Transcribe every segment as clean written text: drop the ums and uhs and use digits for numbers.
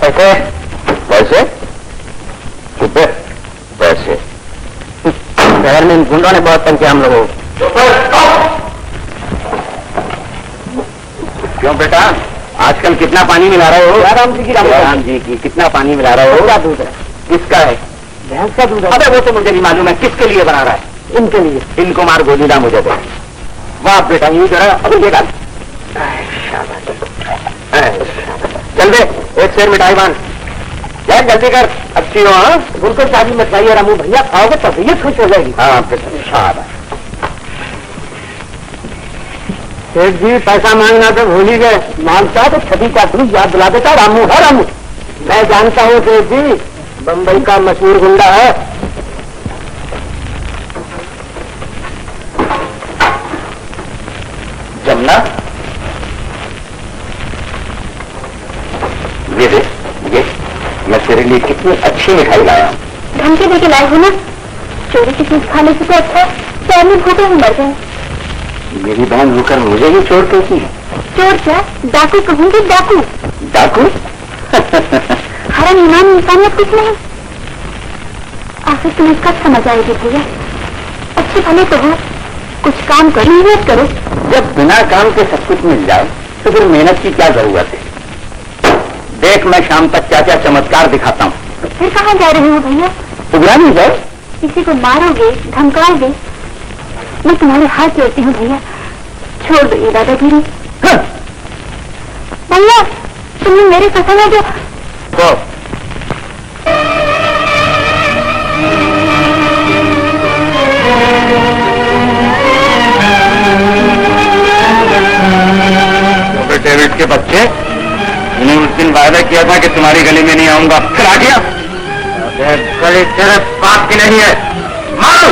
पैसे पैसे कितने पैसे? शहर में इन गुंडों ने बहुत तंग किया हम लोगों को। क्यों बेटा, आजकल कितना पानी मिला रहे हो? राम जी की कितना पानी मिला रहे हो? क्या दूध है? किसका है? भैंस का दूध है। अबे वो तो मुझे नहीं मालूम है, किसके लिए बना रहा है? इनके लिए। इनको मार गोली ना मुझे दे। वाह बेटा, यूं जरा अब ये डाल। चल दे, एक शेर मिठाई बांध। क्या जल्दी कर, अच्छी हो। हाँ, गुलकर शादी मत खाइए रामू भैया, खाओगे तबीयत खुश हो जाएगी। हाँ सेठ जी, पैसा मांगना तो भूल ही गए। मांगता तो छवि का दूध याद दिला देता। रामू है रामू, मैं जानता हूँ सेठ जी, बम्बई का मशहूर गुंडा है। जमुना, ये दे, ये मैं तेरे लिए कितनी अच्छी मिठाई लाया हूँ। धमकी देके लाए हो ना, चोरी की चीज खाने से तो अच्छा पैर में भूखे ही मर गए। मेरी बहन होकर मुझे ही चोर कहती है। चोर क्या, डाकू कहूंगी, डाकू। डाकू? हरम ईमान इंसानियत कुछ नहीं। आखिर तुम्हें कब समझ आएगी भैया? अच्छे भले तो हो, कुछ काम करो, मेहनत करो। जब बिना काम के सब कुछ मिल जाए तो फिर मेहनत की क्या जरूरत है? देख, मैं शाम तक क्या क्या चमत्कार दिखाता हूँ। फिर कहाँ जा रहे हो भैया? उगरा नहीं जाए। किसी को मारोगे, धमकाओगे? मैं तुम्हारे हाथ जोड़ती हूँ भैया, छोड़ दो ये दादागिरी। भैया, तुमने मेरे कसम है जो डेविड के बच्चे, मैंने उस दिन वायदा किया था कि तुम्हारी गली में नहीं आऊंगा, फिर आ गया। गली तेरे बाप की नहीं है। मारो,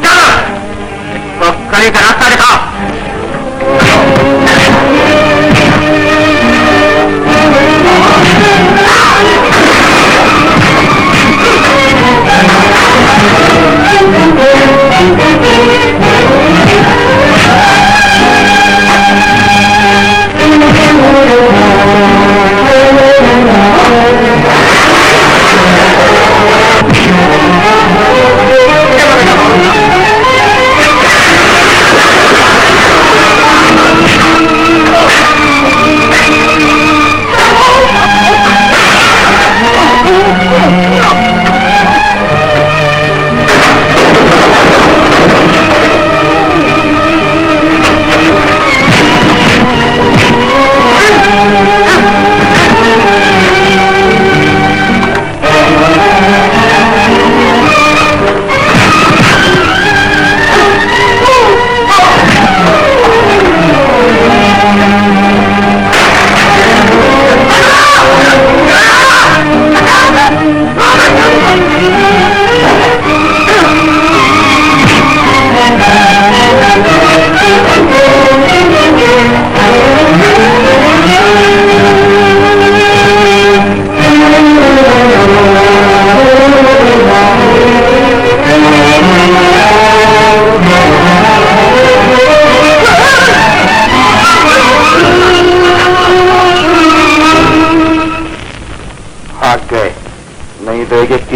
चलो, इसको गली का रास्ता दिखाओ।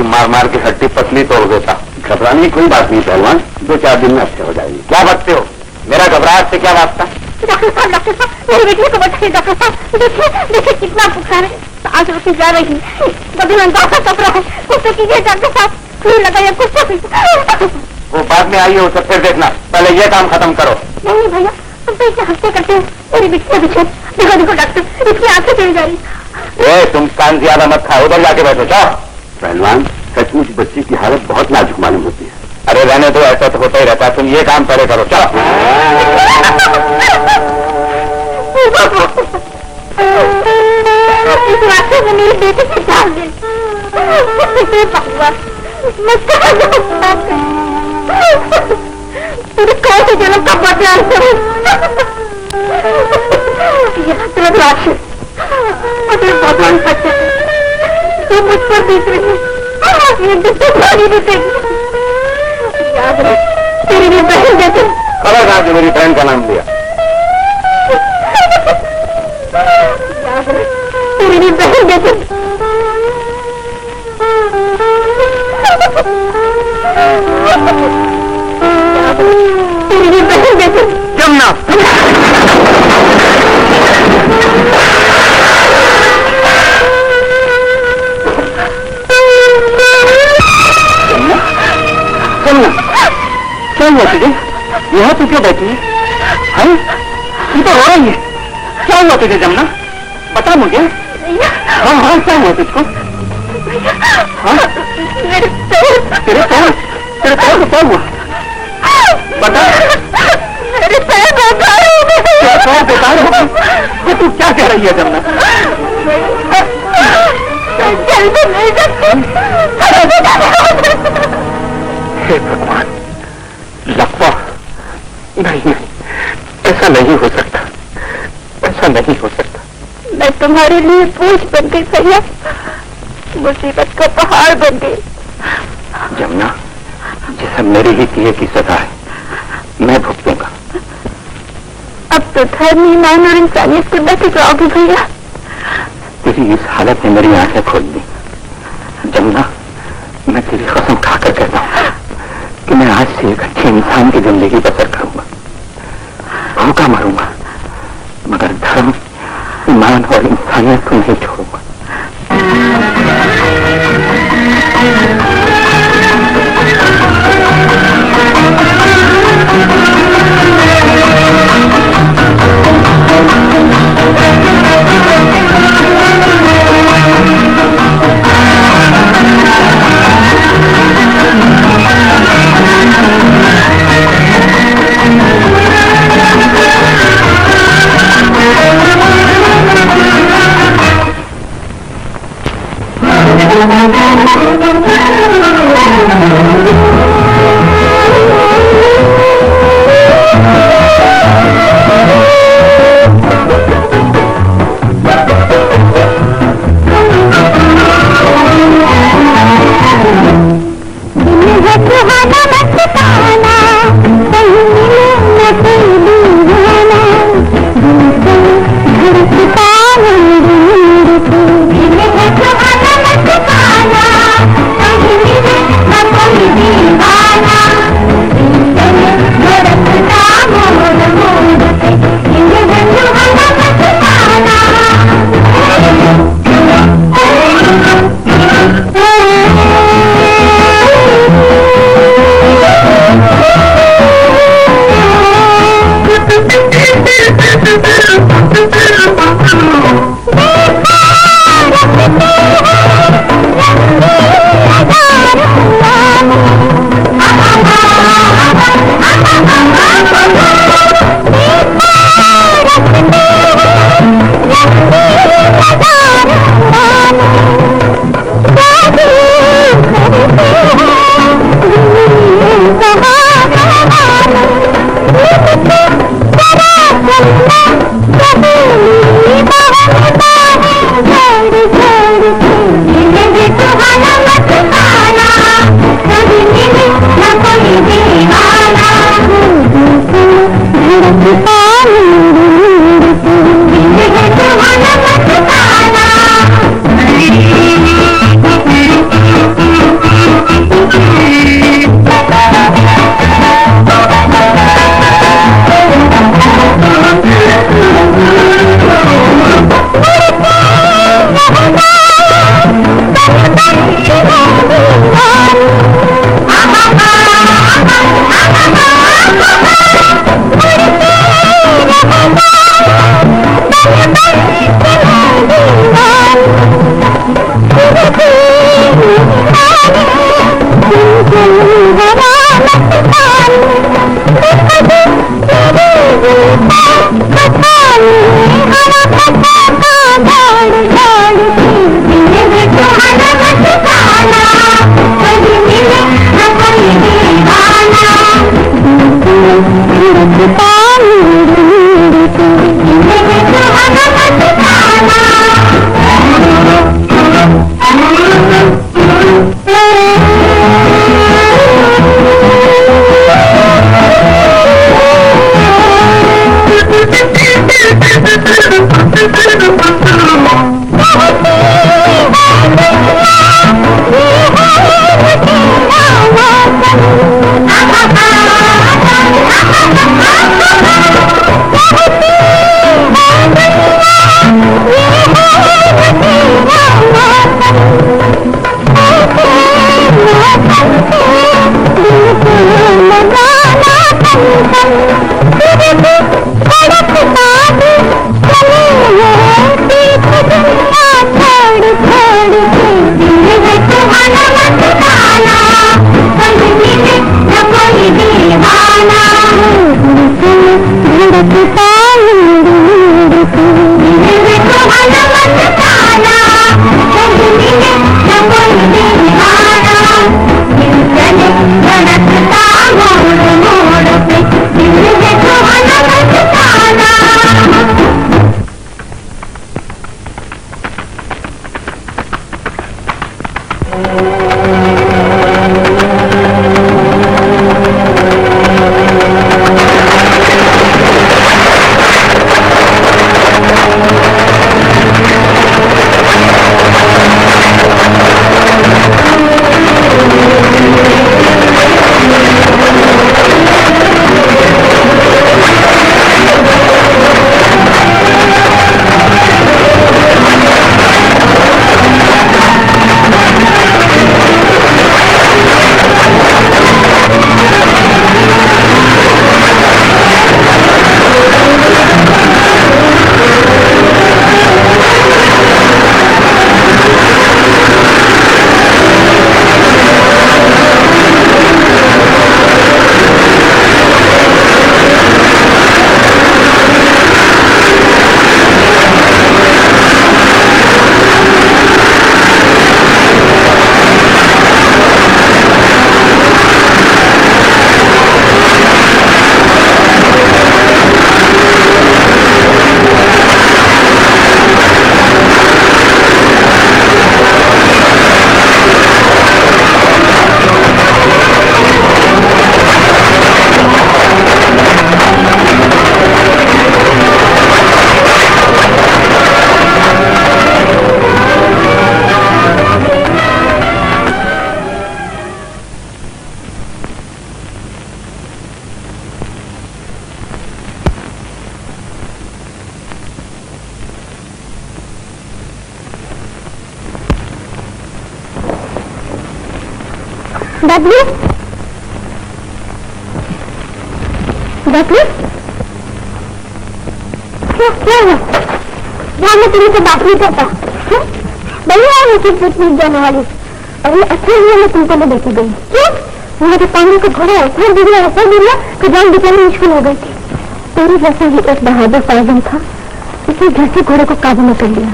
मार मार के हड्डी पतली तोड़ देता। घबराने की कोई बात नहीं पहलवान, 2-4 दिन में अच्छे हो जाएंगे। क्या बकते हो, मेरा घबराहट से क्या वास्ता? डॉक्टर साहब, मेरी बेटी को बताइए। डॉक्टर साहब, देखिए कितना बुखार है, आज रोटी जा रही, कभी अंदाज का कपड़ा है, कुछ तो कीजिए डॉक्टर साहब, सुई लगाइए कुछ तो। वो बाद में आई हो तो फिर देखना, पहले ये काम खत्म करो। नहीं भैया, तुम तो इसे हंसते करते हो, मेरी बेटी का पीछे देखो देखो डॉक्टर, इसकी आंखें चली जा रही। तुम कान ज्यादा मत खाओ, उधर जाके बैठो। जाओ। पहलवान, सचमुच बच्ची की हालत बहुत नाजुक मालूम होती है। अरे रहने दो, ऐसा तो होता ही रहता है, तुम ये काम पहले करो। चलो। इस रास्ते में मेरी बेटी की जान दे। तेरे कौन से जन्म का बदला करूं? तेरा राशि मुझे भगवान बच्चे तो मुझ पर बीत रही है, ये दुख भारी बीतेगी। याद रख, तेरी भी बहन जैसे। खबर कहा कि मेरी बहन का नाम लिया। याद रख, तेरी भी बहन जैसे। तेरी भी बहन जैसे। जमुना, क्या हुआ तुझे? यहाँ तू क्यों बैठी है? तू तो रो रही है। क्या हुआ तुझे जमुना? बता मुझे। हाँ हाँ, क्या हुआ तुझको? हाँ? तेरे पैर को क्या हुआ? बता। मेरे पैर बेकार हो गए। तेरे पैर बेकार हो गए? ये तू क्या कह रही है जमुना? चल भी नहीं सकती। हे भगवान, लफ्वा, नहीं, ऐसा नहीं हो सकता, ऐसा नहीं हो सकता। मैं तुम्हारे लिए बोझ बन गई भैया, मुसीबत का पहाड़ बन गई। जमुना, जैसा मेरे ही किए की सजा है, मैं भुगतूंगा। अब तो धर्म, ईमान और इंसानियत को न टिकाओगे भैया। तेरी इस हालत ने मेरी आंखें खोल दी। जमुना, मैं तेरी कसम खाकर कहता हूँ कि मैं आज से एक अच्छे इंसान की जिंदगी बसर करूंगा, भूखा मरूंगा, मगर धर्म, ईमान और इंसानियत को नहीं छोड़ूंगा। Thank you. डब्ल्यू डब्ल्यू क्या हुआ? यहाँ मैं तुमसे बात नहीं करता। बढ़िया है कि पिकनिक जाने वाली। अरे अच्छा हुआ मैं तुमको ले लेके गई। क्यों? वहाँ के पानी का घोड़ा ऐसा गिरा कि जान बचानी मुश्किल हो गई थी। तेरी जैसे ही एक बहादुर साजन था, उसी घर से घोड़े को काबू में कर लिया।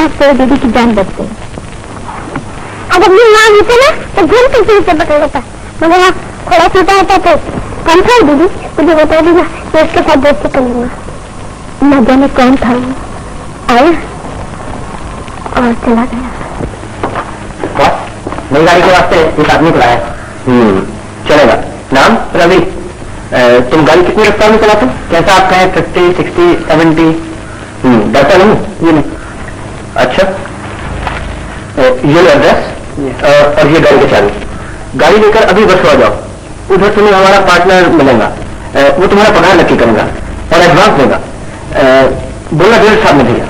आज तेरे दीदी की जान बच गई। अगर ये ना होते ना तो घूम के फिर से पकड़ लेता। मगर यहाँ थोड़ा छोटा होता तो कौन था दीदी? मुझे बता देना, मैं उसके साथ दोस्ती कर लूंगा। न जाने कौन था वो, आया और चला गया। नई गाड़ी के वास्ते इस आदमी को लाया। चलेगा। नाम रवि। तुम गाड़ी कितनी रफ्तार में चलाते? कैसा आपका है? 50, 60, 70? डरता नहीं? ये नहीं। अच्छा, ये लो एड्रेस और ये गाड़ी की चाबी। गाड़ी लेकर अभी बस हो जाओ। उधर तुम्हें हमारा पार्टनर मिलेगा, वो तुम्हारा पगार नक्की करेगा और एडवांस देगा। बोलना 1.5 साल में भैया।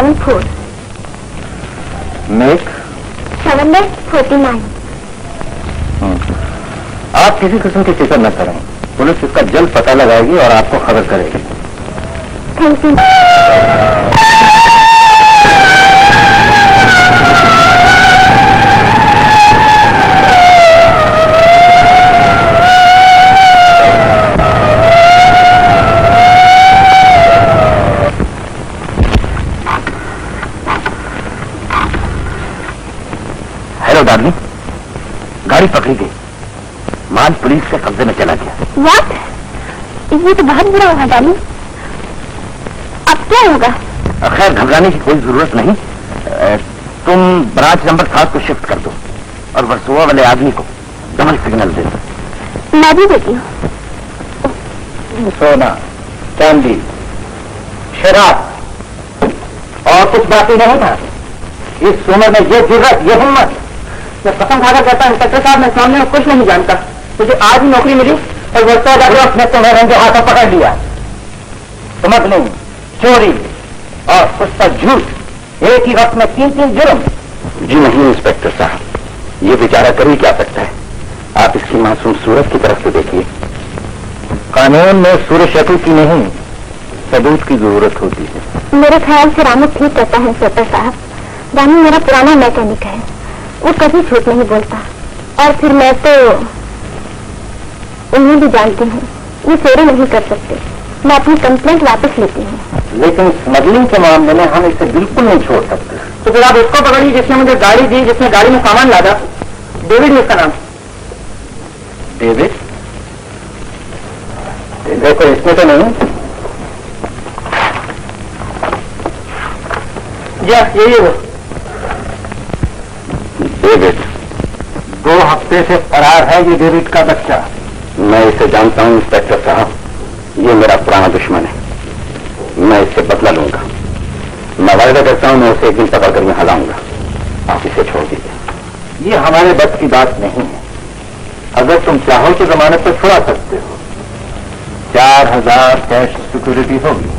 74 मेक 749। आप किसी किस्म की फिक्र न करें, पुलिस इसका जल्द पता लगाएगी और आपको खबर करेगी। Thank you. हेलो डार्लिंग, गाड़ी पकड़ी गई, माल पुलिस के कब्जे में चला गया। व्हाट? ये तो बहुत बुरा होगा डाली। अब क्या होगा? खैर घबराने की कोई जरूरत नहीं। तुम ब्रांच नंबर 7 को शिफ्ट कर दो और वर्सोवा वाले आदमी को डबल सिग्नल दे दो। मैं भी देती हूँ। सोना, चांदी, शराब और कुछ बाकी नहीं था। इस उम्र में ये जुर्रत, ये हिम्मत। मैं कसम खाकर कहता हूँ इंस्पेक्टर साहब, मैं सामने में कुछ नहीं जानता। मुझे आज ही नौकरी मिली और वर्षा जाकर उसने तुम्हें रंगे हाथों पकड़ लिया। स्मगलिंग, चोरी और उस पर झूठ, एक ही वक्त में 3 जुर्म। जी नहीं इंस्पेक्टर साहब, ये बेचारा कर ही क्या सकता है। आप इसकी मासूम सूरत की तरफ से देखिए। कानून में सूरत शक्ल की नहीं, सबूत की जरूरत होती है। मेरे ख्याल से रामू ठीक कहता है इंस्पेक्टर साहब। रामू मेरा पुराना मैकेनिक है, वो कभी झूठ नहीं बोलता। और फिर मैं तो उन्हें भी जानती हूँ, ये चोरी नहीं कर सकते। मैं अपनी कंप्लेंट वापस लेती हूँ। लेकिन स्मगलिंग के मामले में हम इसे बिल्कुल नहीं छोड़ सकते। तो फिर आप उसको पकड़िए जिसने मुझे गाड़ी दी, जिसने गाड़ी में सामान लादा। डेविड है उसका नाम। डेविड? देखो इसमें तो नहीं। यही है वो डेविड। 2 हफ्ते से फरार है ये डेविड का बच्चा। मैं इसे जानता हूं इंस्पेक्टर साहब, ये मेरा पुराना दुश्मन है। मैं इससे बदला लूंगा। मैं वायदा करता हूं मैं उसे एक दिन पकड़ कर यहाँ लाऊंगा। आप इसे छोड़ दीजिए। ये हमारे बस की बात नहीं है। अगर तुम चाहो तो जमानत पर छुड़ा सकते हो। 4000 कैश सिक्योरिटी होगी।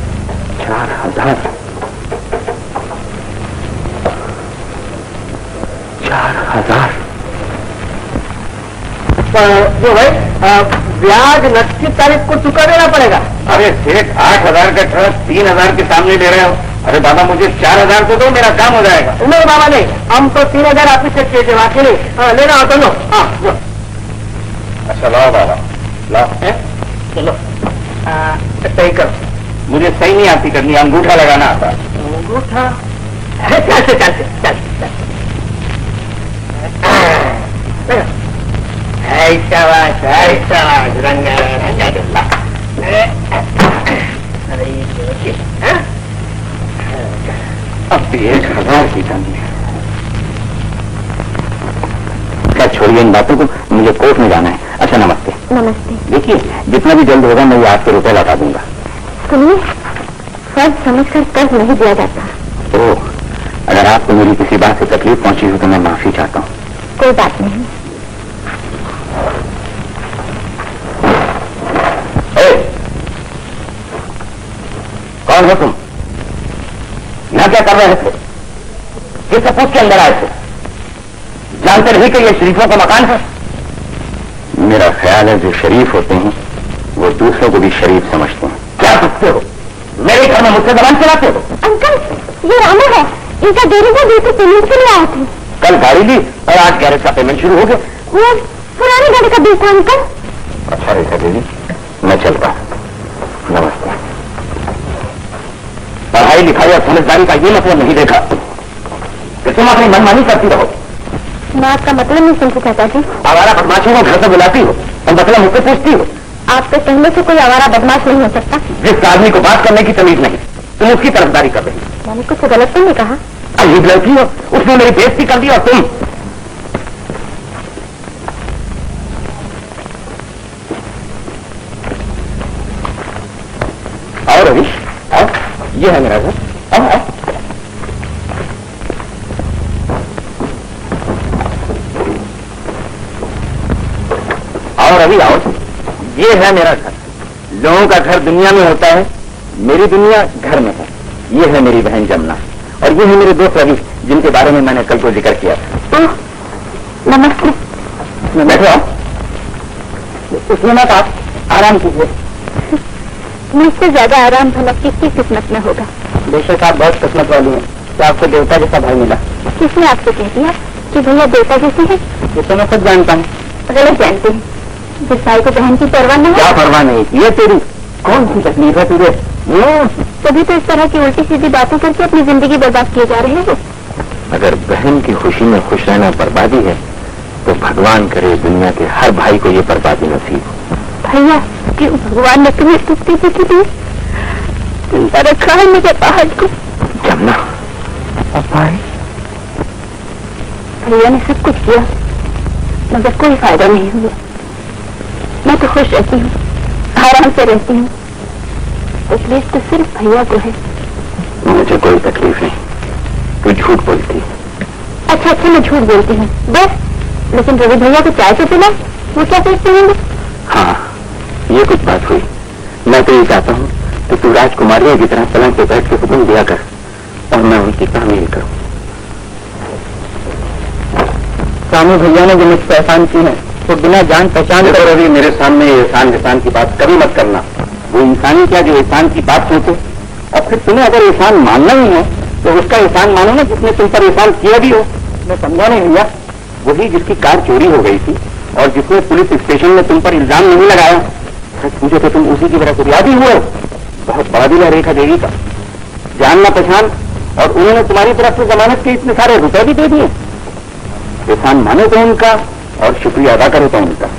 4000? 4000? जो भाई ब्याज 29 तारीख को चुका देना पड़ेगा। अरे सेठ, 8000 का ट्रक 3000 के सामने ले रहे हो। अरे बाबा मुझे 4000 तो दो, मेरा काम हो जाएगा। नहीं बाबा नहीं, हम तो 3000 आप से किए थे, बाकी नहीं। लेना हो तो लो। हाँ अच्छा लाओ बाबा, लाओ। चलो सही करो। मुझे सही नहीं आती करनी, अंगूठा लगाना आता। अंगूठा? चल चल चल चल। शाबाश शाबाश, रंगा रंगा दुल्ला। अरे ये अब भी 1000 की कमी है। क्या छोड़िए इन बातों को, मुझे कोर्ट में जाना है। अच्छा नमस्ते। नमस्ते। देखिए जितना भी जल्द होगा मैं ये आपके रुपए लगा दूंगा। सुनिए, फर्ज समझकर कर्ज नहीं दिया जाता। ओह, अगर आपको मेरी किसी बात से तकलीफ पहुंची हो तो मैं माफी चाहता हूँ। कोई बात नहीं। कौन हो तुम? यहाँ क्या कर रहे थे? किस सपूत के अंदर आए थे? जानते नहीं कि ये शरीफों का मकान है? मेरा ख्याल है जो शरीफ होते हैं वो दूसरों को भी शरीफ समझते हैं। क्या पूछते हो? मेरे घर में मुझसे जबान चलाते हो? अंकल, ये रामू है, इनका डेरी का बिल पेमेंट के लिए आए थे। कल गाड़ी ली और आज गैरेज का पेमेंट शुरू हो गया। वो पुरानी गाड़ी का बिल था अंकल। अच्छा रेखा दीदी, मैं चलता हूँ। नमस्ते। पढ़ाई लिखाई और समझदारी का ये मतलब नहीं देखा कि तुम अपनी मनमानी करती रहो। मैं आपका मतलब नहीं समझी चाचा जी। आवारा बदमाशों को घर से बुलाती हो और मतलब मुझसे पूछती हो। आपके कहने से कोई आवारा बदमाश नहीं हो सकता। जिस आदमी को बात करने की तमीज नहीं, तुम उसकी तरफदारी कर रही हो। मैंने कुछ गलत तो नहीं कहा? अजीब लड़की हो, उसने मेरी बेइज्जती कर दी और तुम। और रवि, आओ, ये है मेरा घर। आओ आओ। आओ रवि आओ, ये है मेरा घर। लोगों का घर दुनिया में होता है, मेरी दुनिया घर में है। ये है मेरी बहन जमुना और ये है मेरे दोस्त रवि, जिनके बारे में मैंने कल को जिक्र किया था। नमस्ते। बैठो, उसमें मत आप आराम कीजिए। मुझसे ज्यादा आराम भला किसकी किस्मत में होगा? बेशक आप बहुत किस्मत वाली हैं कि आपको देवता जैसा भाई मिला। किसने आपसे कह दिया कि भैया देवता जैसे हैं? ये तो मैं खुद जानता हूँ। गलत जानते हैं। जिस भाई को बहन की परवाह नहीं क्या है। परवाह नहीं? ये तेरी कौन सी तकलीफ है तुझे? तभी तो इस तरह की उल्टी सीधी बातें करके अपनी जिंदगी बर्बाद किए जा रहे हो। अगर बहन की खुशी में खुश रहना बर्बादी है तो भगवान करे दुनिया के हर भाई को ये बर्बादी नसीब हो। भैया क्यों भगवान ने तुम्हें तुक्ति की दी? चिंता रखा है मुझे पहाड़ को। जमुना, अब भाई भैया ने सब कुछ किया मगर कोई फायदा नहीं हुआ। मैं तो खुश रहती हूँ, आराम से रहती हूँ। तकलीफ तो सिर्फ भैया को है। मुझे कोई तकलीफ नहीं, तू झूठ बोलती है। अच्छा मैं झूठ बोलती हूँ बस। लेकिन रवि भैया को चाय से पिला, वो क्या सोचते होंगे? हाँ, ये कुछ बात हुई। मैं तो ये चाहता हूँ कि तू राजकुमारियों की तरह पलंग पे बैठ के हुक्म दिया कर और मैं उनकी तामील करूँ। स्वामी भैया ने जो मुझ पर एहसान की है तो बिना जान पहचान कर रवि मेरे सामने एहसान की बात कभी मत करना। वो इंसानी क्या जो एहसान की बात सोचे। और फिर तुम्हें अगर एहसान मानना ही है तो उसका एहसान मानो ना जिसने तुम पर एहसान किया भी हो। मैं समझा नहीं भैया, वही जिसकी कार चोरी हो गई थी और जिसने पुलिस स्टेशन में तुम पर इल्जाम नहीं लगाया। सच पूछे तो तुम उसी की वजह से याद ही हुए। बहुत बड़ा दिल है रेखा देवी का, जानना पहचान, और उन्होंने तुम्हारी तरफ से जमानत के इतने सारे रुपए भी दे दिए। एहसान मानो तो उनका और शुक्रिया अदा करो तो उनका।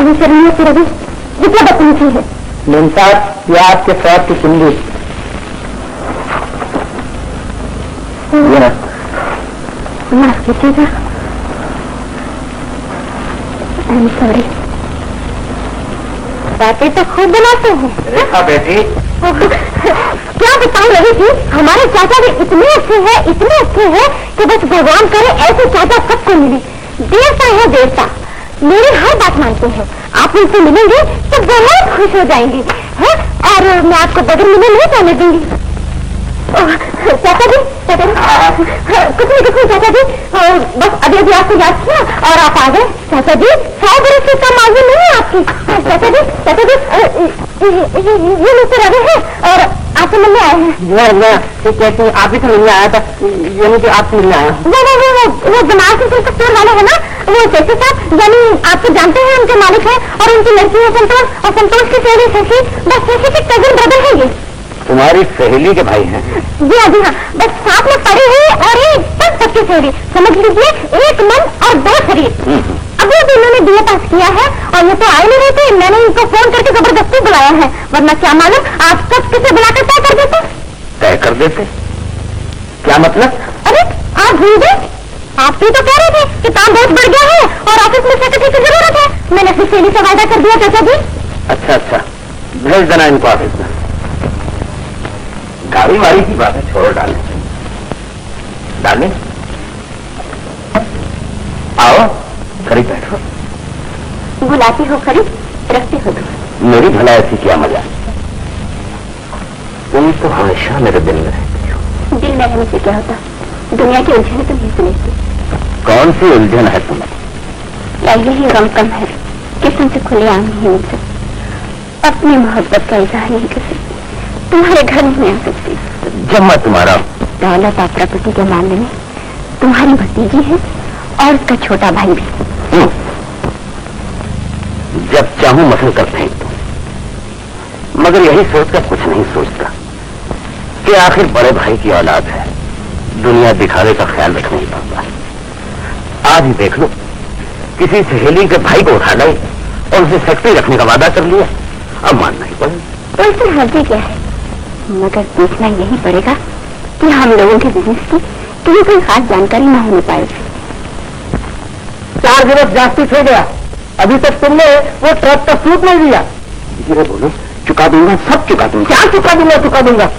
बड़ी शर्मिया से रवि, जितना बदतमीजी है। साहब, यह आपके स्वाद की कुंडी। माफ कीजिएगा, आई एम सॉरी। बातें तो खुद बनाते हैं। रेखा बेटी, क्या बताऊं रही थी, हमारे चाचा भी इतने अच्छे हैं कि बस भगवान करे ऐसे चाचा सबको मिले। देवता है देवता, मेरी हर बात मानते हैं। आप उनसे मिलेंगे तो बहुत खुश हो जाएंगे, है? और मैं आपको बगैर मिले नहीं जाने दूंगी। चाचा जी, कुछ नहीं चाचा जी, बस अभी अभी आपको याद किया और आप आ गए। चाचा जी, 100 बरस की कम आयु नहीं है आपकी। चाचा जी, ये मिस्टर रवि है और आपसे मिलने आए हैं। कहते हैं आप ही तो मिलने आया था, यानी कि आपसे मिलने आया। वो बनारसी सिल्क स्टोर वाले है ना, वो जैसे साहब, यानी आपको जानते हैं, उनके मालिक है और उनकी लड़की है संतोष, और संतोष की सहेली शशि, बस शशि के कजिन ब्रदर है ये। तुम्हारी सहेली के भाई हैं? जी हाँ, बस साथ में पड़े हैं और एकदम सबकी सहेली, समझ लीजिए एक मन और 2 शरीर। अभी अभी इन्होंने BA पास किया है और ये तो आए नहीं रहे थे, मैंने इनको फोन करके जबरदस्ती बुलाया है, वरना क्या मालूम आप सब किसे बुलाकर तय कर देते। तय कर देते? क्या मतलब? अरे आप भूल गए, आप भी तो कह रहे थे कि काम बहुत बढ़ गया है और ऑफिस में सेक्रेटरी की जरूरत है। मैंने अपनी सहेली से वायदा कर दिया चाचा जी। अच्छा, भेज देना इनको ऑफिस में। गाड़ी वाड़ी की बात है, छोड़ो डालने। आओ, करीब बैठो। बुलाती हो करीब, रखती हो दूर। मेरी भला ऐसी क्या मजा? तुम तो हमेशा मेरे दिल में रहती हो। दिल में रहने से क्या होता, दुनिया की उलझन तुम ही सुनेगी। कौन सी उलझन है तुम्हें? या यही गम कम है कि तुमसे खुले आम नहीं मिल सकती, अपनी मोहब्बत का इजहार नहीं कर सकती, तुम्हारे घर नहीं आ सकती। जब मैं तुम्हारा दौलत और प्रकृति के मामले में तुम्हारी भतीजी है और उसका छोटा भाई भी। जब चाहूं मसल कर फेंक दूं, मगर यही सोचकर कुछ नहीं सोचता कि आखिर बड़े भाई की औलाद है, दुनिया दिखावे का ख्याल रख नहीं पाता। आज ही देख लो, किसी सहेली के भाई को उठा लाई और उसे सेक्रेटरी रखने का वादा कर लिया, अब मानना ही पड़ेगा। तो इसमें हर्जी क्या है, मगर देखना यही पड़ेगा कि हम लोगों के बिजनेस की तुम्हें कोई खास जानकारी न होने पाएगी। 4 दिवस जास्ती हो गया, अभी तक तुमने वो ट्रक का सूट नहीं दिया। धीरे बोलो, चुका दूंगा, सब चुका दूंगा। क्या चुका दूंगा?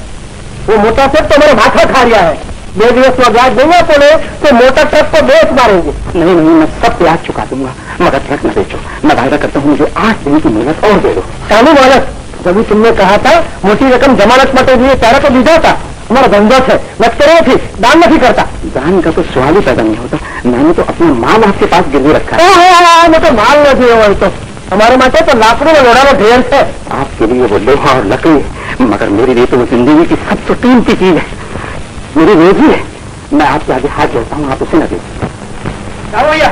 वो मोटा सेठ तो मेरा माथा खा रहा है, 2 दिवस में ब्याज देंगे तो मोटा ट्रक को बेच मारेंगे। नहीं, मैं सब ब्याज चुका दूंगा, मगर ट्रक न बेचो। मैं वायदा करता हूँ, मुझे 8 दिन की मोहलत और दे दो। चालू मोहलत? जब तुमने कहा था मोटी रकम जमानत मटे दिए, चारा तो दीदा था। हमारा धंधोत है, मत करो, थी दान नहीं करता। दान का तो सवाल ही पैदा नहीं होता। मैंने तो अपना माल आपके पास गिरवी रखा है। मैं तो माल न दिए वही तो हमारे माथे तो लाखों में लोड़ा में ढेर है। आपके लिए वो लोहा और लकड़ी, मगर मेरे लिए तो वो जिंदगी की सबसे कीमती चीज है, मेरी रोजी है। मैं आपके आगे हाथ जोड़ता हूँ, आप उसे न दीजिए। भैया,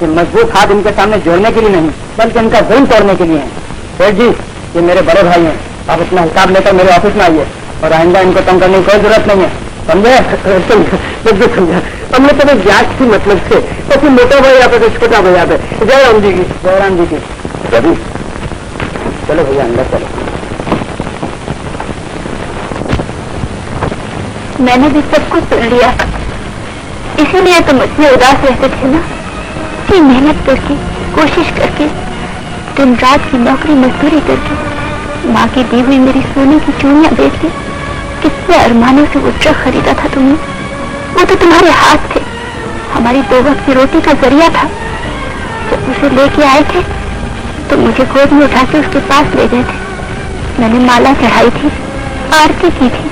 ये मजबूत हाथ इनके सामने जोड़ने के लिए नहीं, बल्कि इनका दिल तोड़ने के लिए है। सेठ जी, ये मेरे बड़े भाई हैं, आप अपना हिसाब लेकर मेरे ऑफिस में आइए और आइंदा इनको तंग करने की कोई जरूरत नहीं है, समझे? समझा। हमने कभी ब्याज की मतलब से तो फिर मोटा भाई यहाँ पे, छोटा भाई यहाँ पे। जय राम जी की। रवि, चलो भैया अंदर चलो। मैंने भी सब कुछ सुन लिया, इसीलिए तो मुझसे उदास रहते थे ना, कि मेहनत करके, कोशिश करके, दिन रात की नौकरी मजदूरी करके, माँ की दी हुई मेरी सोने की चूड़ियां बेच के कितने अरमानों से वो ट्रक खरीदा था तुमने। वो तो तुम्हारे हाथ थे, हमारी 2 वक्त की रोटी का जरिया था। जब उसे लेके आए थे तो मुझे गोद में उठा के उसके पास ले गए थे। मैंने माला चढ़ाई थी, आरती की थी।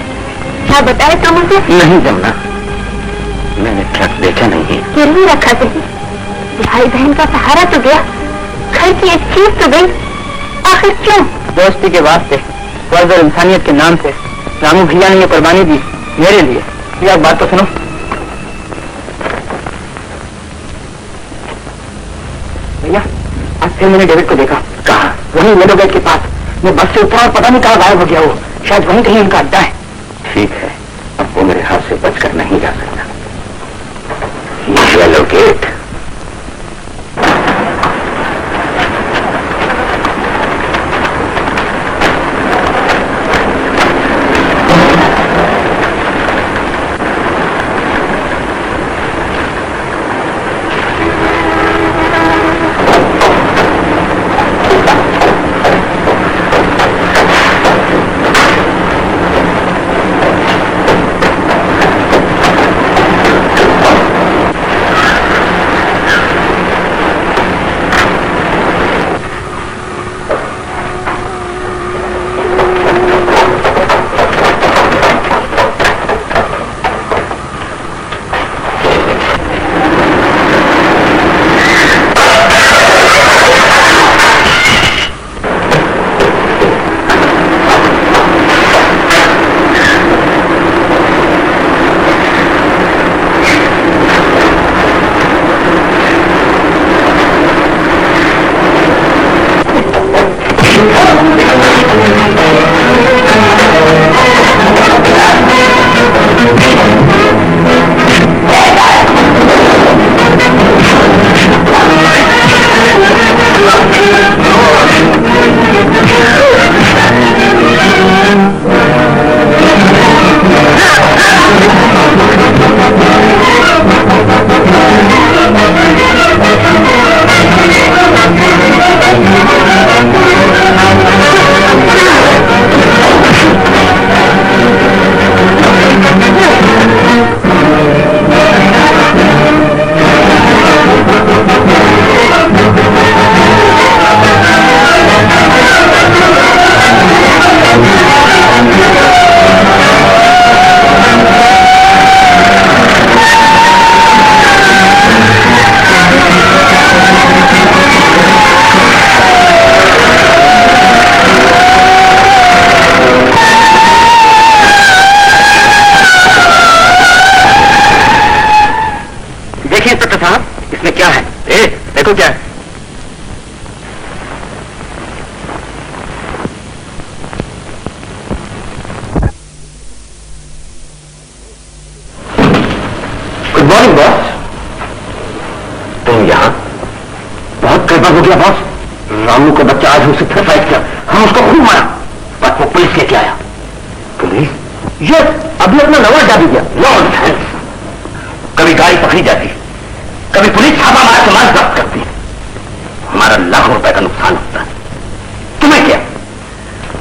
क्या बताया तुम मुझे? नहीं जमुना, मैंने ट्रक देखा नहीं है। गिरवी रखा सही, भाई बहन का सहारा तो गया, घर की एक चीज तो गई, आखिर क्यों? दोस्ती के वास्ते, फर्ज और इंसानियत के नाम से रामू भैया ने ये कुर्बानी दी मेरे लिए। ये एक बात तो सुनो, भैया आज फिर मैंने डेविड को देखा। कहा? वहीं मेरे गेट के पास। मैं बस से उतरा और पता नहीं कहाँ गायब हो गया वो, शायद वहीं कहीं उनका अड्डा है। ठीक है, अब वो मेरे हाथ से बचकर नहीं जा सकता। Yellow gate. देखो क्या है। Good morning boss. तुम यहाँ? बहुत गड़बड़ हो गया बॉस। रामू का बच्चा आज हमसे फिर फाइट किया। हम उसको खूब मारा, बस वो पुलिस लेके आया। पुलिस? यस, अभी अपना नवा डाल दिया। Lord Hans. कभी गाड़ी पकड़ी जाती, कभी पुलिस छापा मार के माल जब्त करती। हमारा लाखों रुपए का नुकसान होता है। तुम्हें क्या?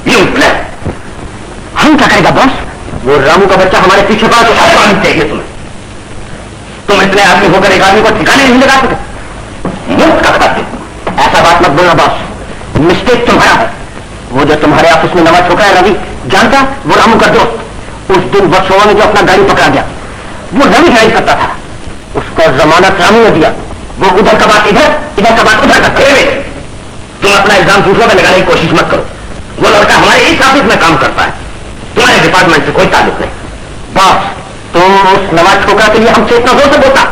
You plan. हम क्या करेगा बॉस? वो रामू का बच्चा हमारे पीछे पड़ा तो सावधानी चाहिए तुम्हें। तुम इतने आदमी होकर एक आदमी को ठिकाने नहीं लगा सके। मुफ्त का खाते। ऐसा बात मत बोलना बॉस, मिस्टेक तुम्हारा है। वो जो तुम्हारे ऑफिस में नवा छोकरा है रवि, जानता वो रामू का दोस्त। उस दिन वर्षों ने जो अपना गाड़ी पकड़ा गया, वो रवि गाड़ी करता था। उसको जमानत रामू ने दिया। वो उधर का बात इधर, इधर का बात उधर करते। तुम अपना एग्जाम दूसरों में लगाने की कोशिश मत करो। वो लड़का हमारे इस ऑफिस में काम करता है, तुम्हारे डिपार्टमेंट से कोई ताल्लुक नहीं। बॉस, तुम उस नवा छोकरा के लिए हमसे इतना जोर से बोलता।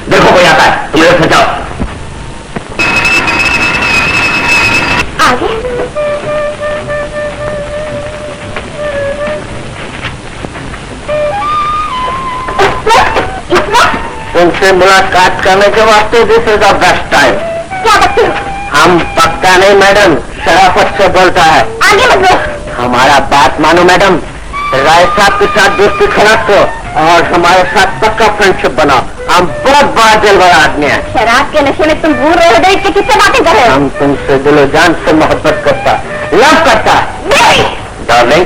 देखो कोई आता है, तुम मेरे से जाओ। आगे तुमसे मुलाकात करने के वास्ते this is the best time. क्या करते हो? हम पक्का नहीं मैडम, शराफत से बोलता है। आगे मत लो। हमारा बात मानो मैडम। राय साहब के साथ दोस्ती खराब करो और हमारे साथ पक्का फ्रेंडशिप बनाओ। हम बहुत बड़ा दिल वाला आदमी है। शराब के नशे में तुम भूल रहे हो, देख के किससे बातें कर रहे हो? हम तुमसे दिलो जान से मोहब्बत करता, लव करता नहीं। डार्लिंग।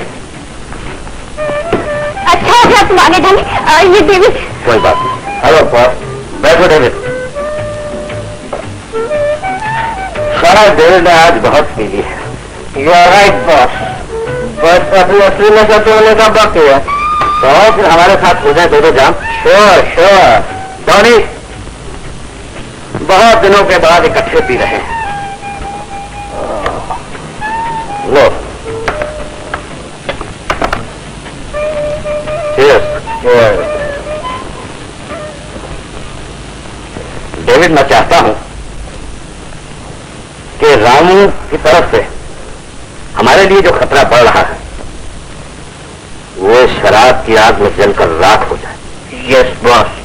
अच्छा अच्छा, तुम आगे जाने। ये डेविड। कोई बात नहीं। हेलो बॉस, बैठो डेविड। सारा डेविड आज बहुत बिजी है। यू आर राइट बॉस, बस अभी असली नशा तो होने का बाकी है। तो फिर हमारे साथ हो जाए दोनों जाम। Sure sure. टॉनी, बहुत दिनों के बाद इकट्ठे पी रहे हैं। लो। Cheers. डेविड, मैं चाहता हूं कि रामू की तरफ से हमारे लिए जो खतरा बढ़ रहा है वो शराब की आग में जलकर राख हो जाए। यस बॉस,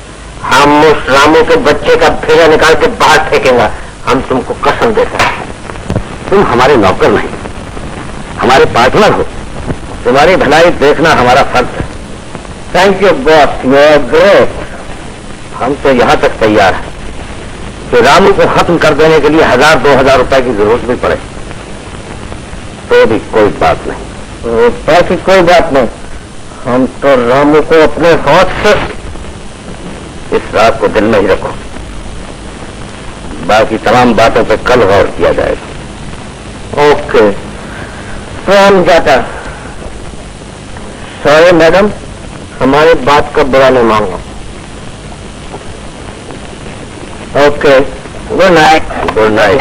हम उस रामू के बच्चे का भेजा निकाल के बाहर फेंकेंगे। हम तुमको कसम देते हैं। तुम हमारे नौकर नहीं, हमारे पार्टनर हो। तुम्हारी भलाई देखना हमारा फर्ज है। Thank you boss, you are great. हम तो यहां तक तैयार हैं कि रामू को खत्म कर देने के लिए 1000-2000 रुपए की जरूरत भी पड़े तो भी कोई बात नहीं। रुपए की कोई बात नहीं। हम तो रामू को अपने हाथ से। इस रात को दिल में ही रखो, बाकी तमाम बातों पे कल गौर किया जाएगा। ओके, तो हम जाता। सॉरी मैडम, हमारी बात का बुरा नहीं मांगो। Okay, good night. Good night.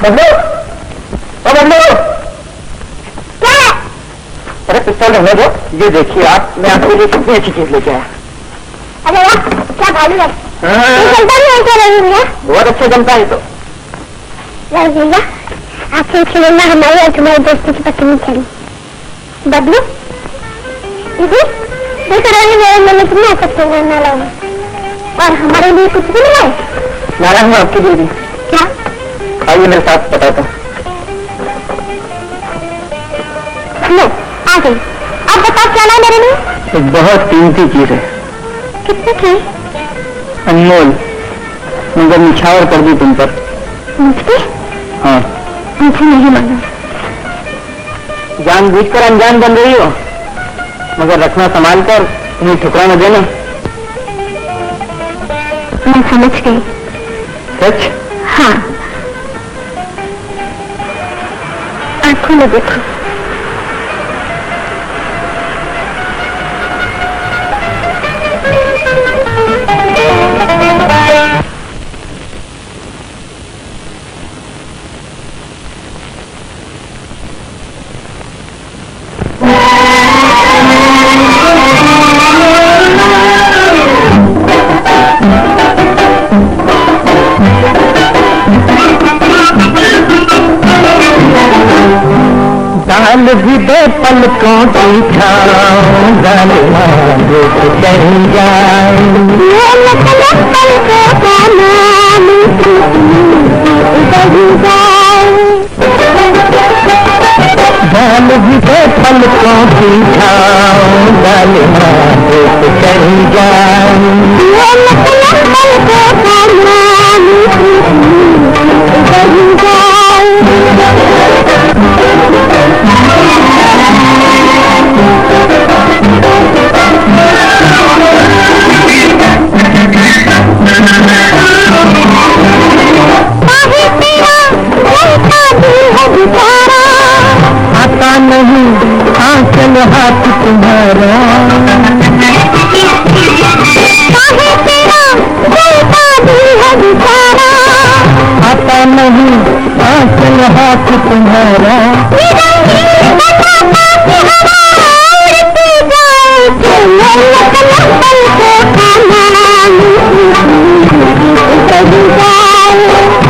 बदलो, बदलो। क्या? अरे पिस्तौल रहने दो। ये देखिए आप, मैं आपके लिए कितनी अच्छी चीज लेके आया। अरे वाह, क्या भालू है। ये चलता नहीं है क्या रवि भैया? बहुत अच्छा जमता है तो। रवि भैया, आपसे खिलौना हमारी और तुम्हारी दोस्ती की पत्नी नहीं चली। बदलू दीदी, देखो रवि भैया, मैंने तुम्हें अच्छा खिलौना लाया और हमारे लिए कुछ भी नहीं लाए। नारायण हूँ आपकी दीदी। क्या? आइए मेरे साथ बताता। लो, आ गई। अब बताओ क्या लाए मेरे लिए? एक बहुत कीमती चीज है। कितने की? अनमोल, मगर निछावर कर दी तुम पर। मुझे? हाँ। मुझे नहीं मालूम। जानबूझकर अनजान बन रही हो, मगर रखना संभाल कर, तुम्हें ठुकरा न देना। मैं समझ गई। सच? हाँ। आंखों में देखो। डाल भी दे पलकों की छाँव, जालिमा देख कहीं जाए। पलकों का नाम डाल भी दे पलकों की छाँव, जालिमा देख कहीं जाए। पलकों का नाम कहीं जाए। आता नहीं आंचल हाथ तुम्हारा, आता नहीं आंचल हाथ तुम्हारा।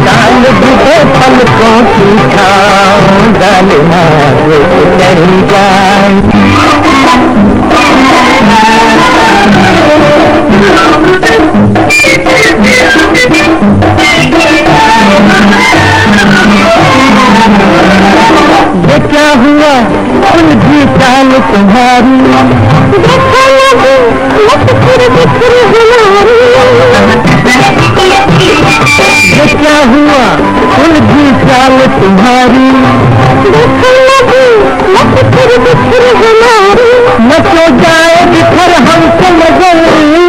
डाल भी दे पलकों की छाँव, जालिमा देख कहीं जाए। ये क्या हुआ उलझी चाल तुम्हारी, ये क्या हुआ उलझी चाल तुम्हारी। न तो जाए बिखर हमसे नजर,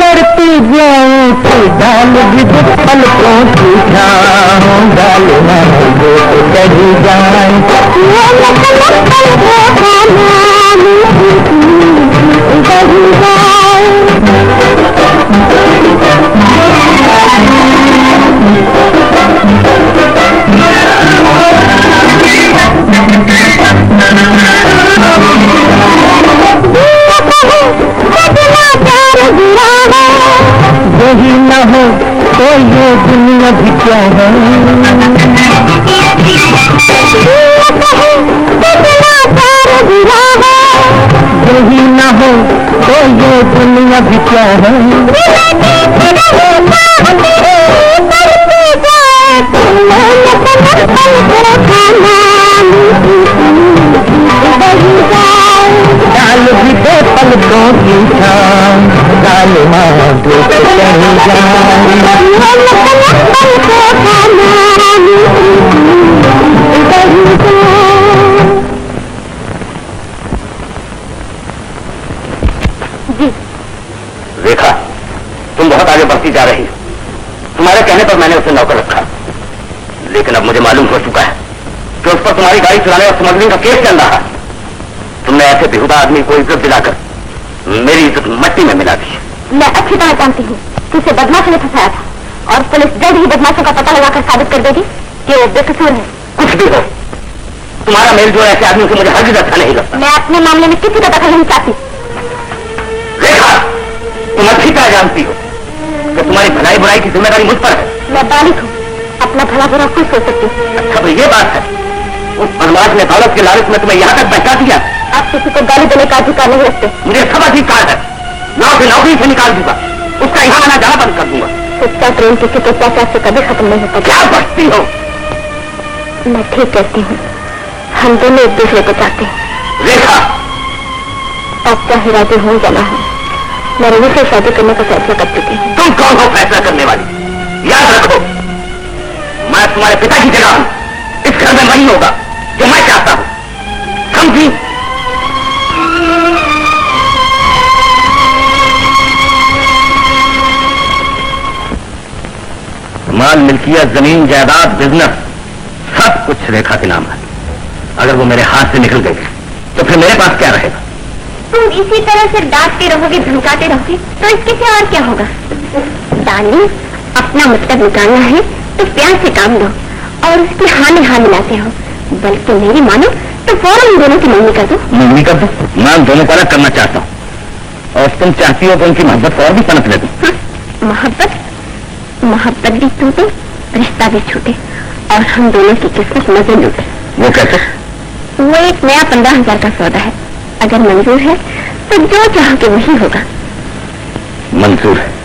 लड़ती जाऊं तो डाल भी दे पलकों की छाँव, जालिमा देख कहीं जाए। यही न हो तो ये दुनिया भी क्या है। यही न हो तो ये दुनिया भी क्या है। डाल भी दे पलकों की छाँव, जालिमा देख कहीं जाए। रेखा, तुम बहुत आगे बढ़ती जा रही हो। तुम्हारे कहने पर मैंने उसे नौकर रखा, लेकिन अब मुझे मालूम हो चुका है कि उस पर तुम्हारी गाड़ी चलाने और स्मगलिंग का केस चल रहा है। तुमने ऐसे बेहुदा आदमी को इज्जत दिलाकर मेरी इज्जत मिट्टी में मिला दी। मैं अच्छी तरह जानती हूँ कि उसे बदमाशों ने फंसाया था, और पुलिस जल्द ही बदमाशों का पता लगाकर साबित कर देगी कि वो बेकसूर है। कुछ भी हो, तुम्हारा मेल जो ऐसे आदमी से मुझे हरगिज़ अच्छा नहीं लगता। मैं अपने मामले में किसी का दखल नहीं चाहती। रेखा, तुम अच्छी तरह जानती हो कि तुम्हारी भलाई बुराई की जिम्मेदारी मुझ पर है। मैं बालिक हूँ, अपना भला बुरा खुद सोच सकती हूँ। अच्छा तो ये बात है, उस बदमाश ने दौलत के लालच में तुम्हें यहाँ तक पहुंचा दिया। आप किसी को गाली देने का अधिकार नहीं रखते। मुझे सब अधिकार है, मैं उसे नौकरी से निकाल दूंगा, उसका यहाँ आना जाना बंद कर दूंगा। सच्चा प्रेम किसी के अत्याचार से कभी खत्म नहीं होता। क्या बचती हो? मैं ठीक कहती हूँ, हम दोनों एक दूसरे को चाहते हैं। रेखा, आप चाहे राजी हो या ना हो, मैं रवि से शादी करने का फैसला कर चुकी हूँ। तुम कौन हो फैसला करने वाली? याद रखो, मैं तुम्हारे पिता की जगह हूँ। इस घर में वही होगा जो मैं चाहता हूँ, समझी? माल, मिल्कियत, जमीन, जायदाद, बिजनेस, सब कुछ रेखा के नाम है। अगर वो मेरे हाथ से निकल गई तो फिर मेरे पास क्या रहेगा? तुम इसी तरह से डांटते रहोगे, धमकाते रहोगे, तो इसके से और क्या होगा? डार्लिंग, अपना मतलब निकालना है तो प्यार से काम लो और उसकी हाँ में हाँ मिलाते हो। बल्कि मेरी मानो तो फौरन उन दोनों की मंगनी कर दो। मंगनी कर दो? मैं उन दोनों को अलग करना चाहता हूँ, और तुम चाहती हो तो उनकी मोहब्बत और भी पनप ले दूं। मोहब्बत भी टूटे, रिश्ता भी छूटे, और हम दोनों की किस्मत मजे लूटे। वो कैसे? वो एक नया 15,000 का सौदा है। अगर मंजूर है तो जो चाहोगे वही होगा। मंजूर है।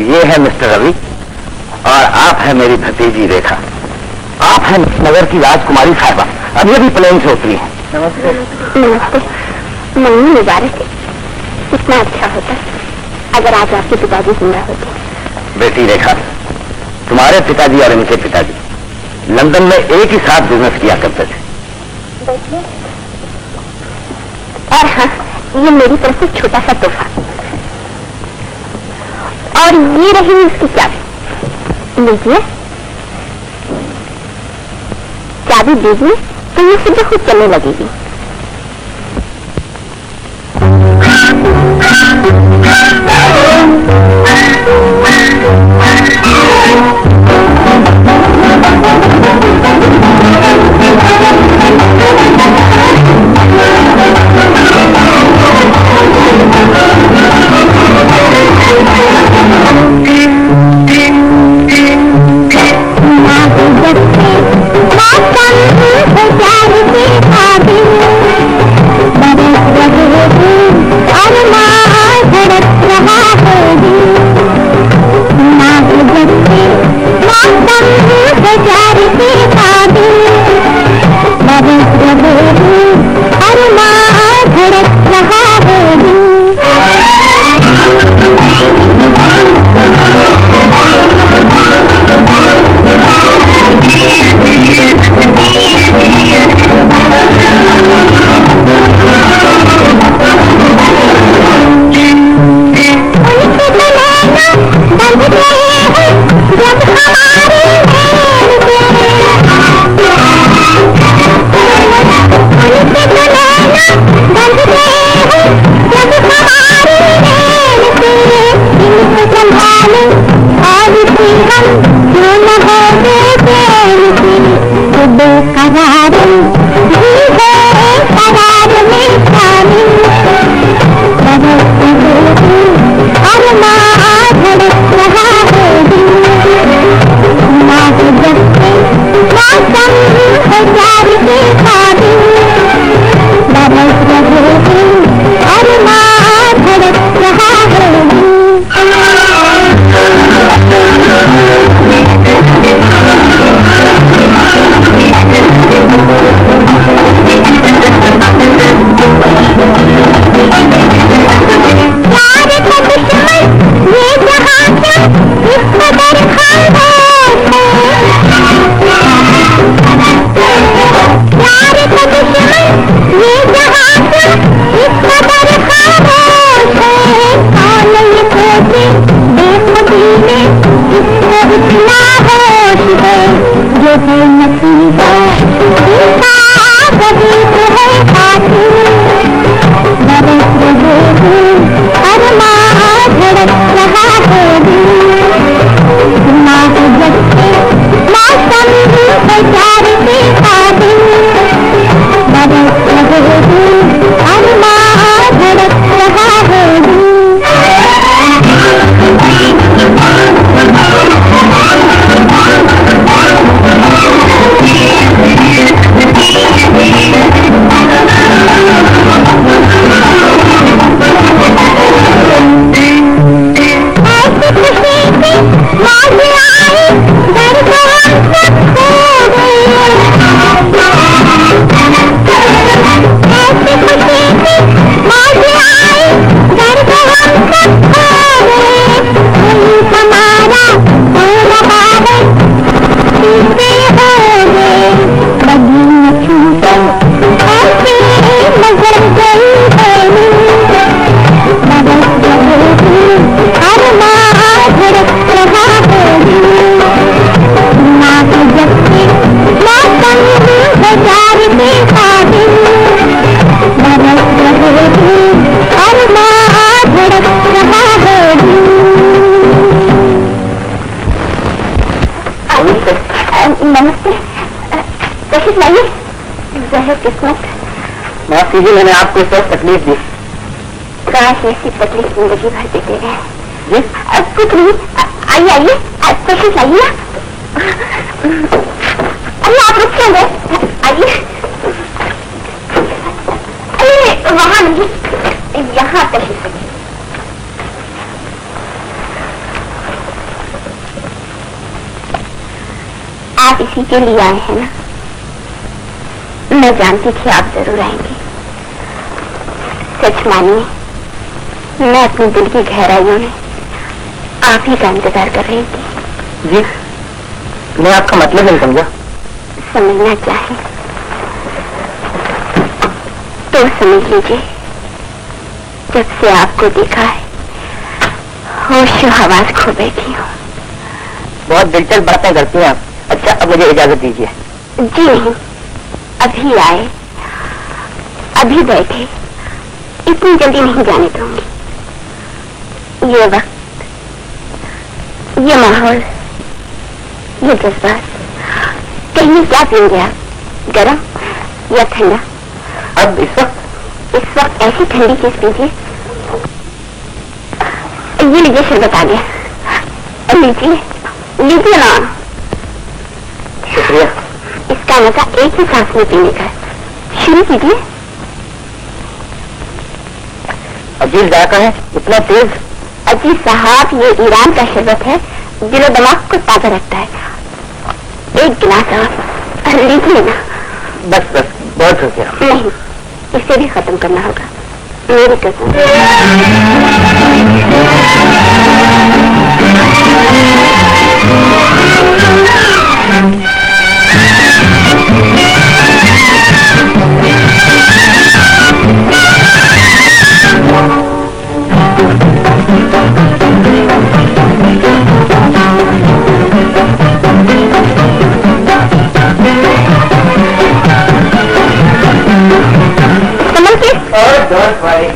ये है मिस्टर रवि और आप है मेरी भतीजी रेखा। आप हैं नगर की राजकुमारी साहिबा। अब ये भी प्लेन से उतरी है। नमस्ते। नमस्ते। मम्मी मुबारक है। कितना अच्छा होता अगर आज आपके पिताजी जिंदा होते। बेटी रेखा, तुम्हारे पिताजी और इनके पिताजी लंदन में एक ही साथ बिजनेस किया करते थे। और हाँ, ये मेरी तरफ से छोटा सा तोहफा। और ये रही इसकी चाबी। लीजिए, चाबी दीजिए तो ये सीधे खुद चलने लगेगी। अरमा नमस्ते। तशरीफ लाइए। जहर किस्मत। माफ कीजिए, मैंने आपको इस वक्त तकलीफ दी। काश ऐसी तकलीफ जिंदगी भर देते रहे। जी कुछ नहीं, आइए आइए, तशरीफ लाइए ना। अरे आप रुक क्यों गए? आइए। अरे वहां नहीं, यहाँ तशरीफ लाइए। आप इसी के लिए आए हैं ना? मैं जानती थी आप जरूर आएंगे। सच मानिए, मैं अपने दिल की गहराइयों में आप ही का इंतजार कर रही थी। जी, मैं आपका मतलब नहीं समझा। समझना चाहे तो समझ लीजिए। जब से आपको देखा है, होश हवास खो बैठी हूँ। बहुत दिलचस्प बातें करती हैं आप। अच्छा, अब मुझे इजाजत दीजिए। जी नहीं, अभी आए, अभी बैठे, इतनी जल्दी नहीं जाने दूंगी। ये वक्त, ये माहौल, ये जज्बात, कहीं क्या पिएंगे आप? गरम या ठंडा? अब इस वक्त ऐसी ठंडी चीज पीजिए। ये लीजिए, शरबत आ गया। लीजिए लीजिए ना। शुक्रिया। इसका मजा एक ही सांस में पीने का है। शुरू कीजिए। अजीब जायका है, इतना तेज। अजी साहब, ये ईरान का शरबत है, दिलो दिमाग को ताजा रखता है। एक गिलास और लीजिए ना। बस बस, बहुत हो गया। नहीं, इसे भी खत्म करना होगा, मेरी कसम। Don't worry.